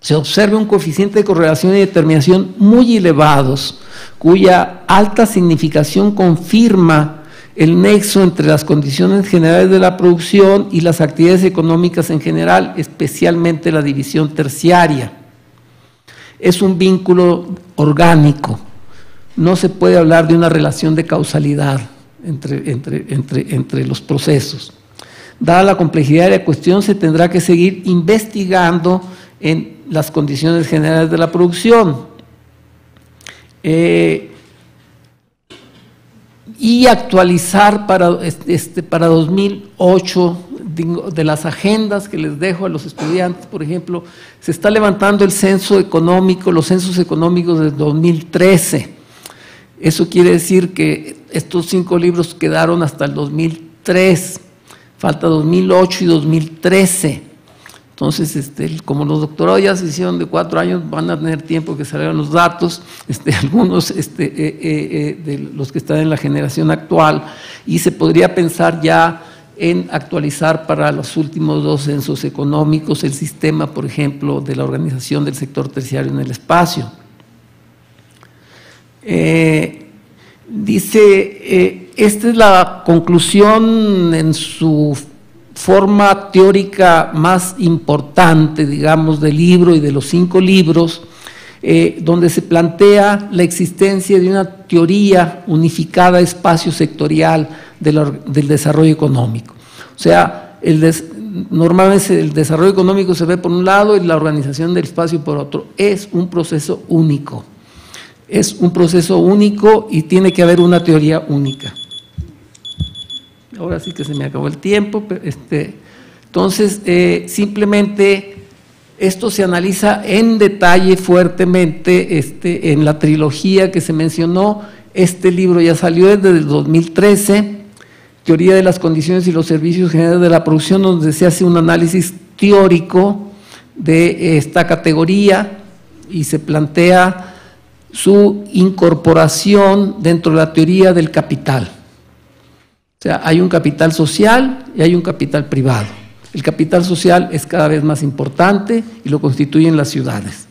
Se observa un coeficiente de correlación y determinación muy elevados, cuya alta significación confirma el nexo entre las condiciones generales de la producción y las actividades económicas en general, especialmente la división terciaria. Es un vínculo orgánico, no se puede hablar de una relación de causalidad entre los procesos. Dada la complejidad de la cuestión, se tendrá que seguir investigando en las condiciones generales de la producción. Y actualizar para 2008 de las agendas que les dejo a los estudiantes. Por ejemplo, se está levantando el censo económico, los censos económicos de 2013. Eso quiere decir que estos 5 libros quedaron hasta el 2003, falta 2008 y 2013. Entonces, como los doctorados ya se hicieron de 4 años, van a tener tiempo que salgan los datos, algunos de los que están en la generación actual, y se podría pensar ya en actualizar para los últimos 2 censos económicos el sistema, por ejemplo, de la organización del sector terciario en el espacio. Dice, esta es la conclusión en su forma teórica más importante, digamos, del libro y de los 5 libros, donde se plantea la existencia de una teoría unificada espacio sectorial del desarrollo económico. O sea, normalmente el desarrollo económico se ve por un lado y la organización del espacio por otro. Es un proceso único. Es un proceso único y tiene que haber una teoría única. Ahora sí que se me acabó el tiempo, pero entonces simplemente esto se analiza en detalle fuertemente en la trilogía que se mencionó. Este libro ya salió desde el 2013, Teoría de las condiciones y los servicios generales de la producción, donde se hace un análisis teórico de esta categoría y se plantea su incorporación dentro de la teoría del capital. O sea, hay un capital social y hay un capital privado. El capital social es cada vez más importante y lo constituyen las ciudades.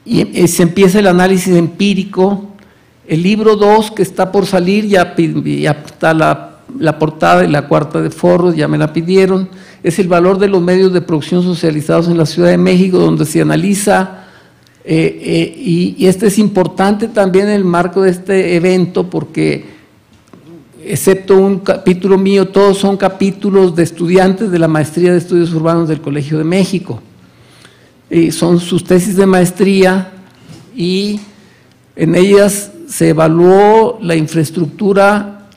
Y se empieza el análisis empírico. El libro 2 que está por salir, ya está la portada y la cuarta de forros, ya me la pidieron, es el valor de los medios de producción socializados en la Ciudad de México, donde se analiza. Y este es importante también en el marco de este evento porque, excepto un capítulo mío, todos son capítulos de estudiantes de la Maestría de Estudios Urbanos del Colegio de México. Son sus tesis de maestría y en ellas se evaluó la infraestructura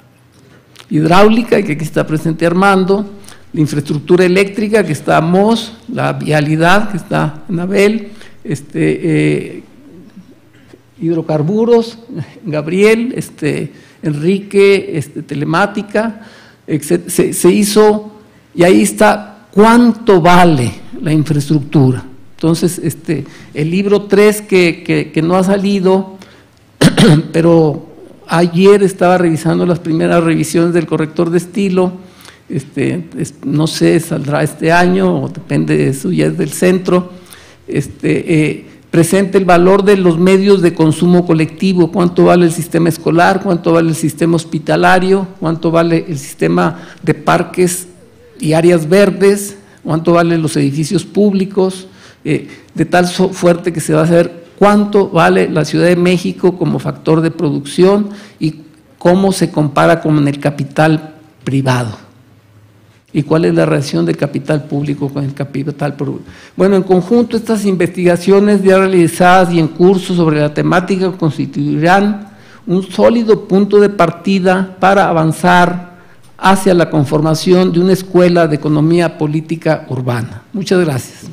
hidráulica, que aquí está presente Armando, la infraestructura eléctrica, que está Mos, la vialidad, que está Anabel, hidrocarburos, Gabriel, Enrique, telemática, se hizo, y ahí está cuánto vale la infraestructura. Entonces, el libro 3 que no ha salido, pero ayer estaba revisando las primeras revisiones del corrector de estilo, no sé, saldrá este año, o depende de eso, ya es del centro. Presenta el valor de los medios de consumo colectivo, cuánto vale el sistema escolar, cuánto vale el sistema hospitalario, cuánto vale el sistema de parques y áreas verdes, cuánto valen los edificios públicos, de tal fuerte que se va a hacer cuánto vale la Ciudad de México como factor de producción y cómo se compara con el capital privado. ¿Y cuál es la relación del capital público con el capital privado? Bueno, en conjunto estas investigaciones ya realizadas y en curso sobre la temática constituirán un sólido punto de partida para avanzar hacia la conformación de una escuela de economía política urbana. Muchas gracias.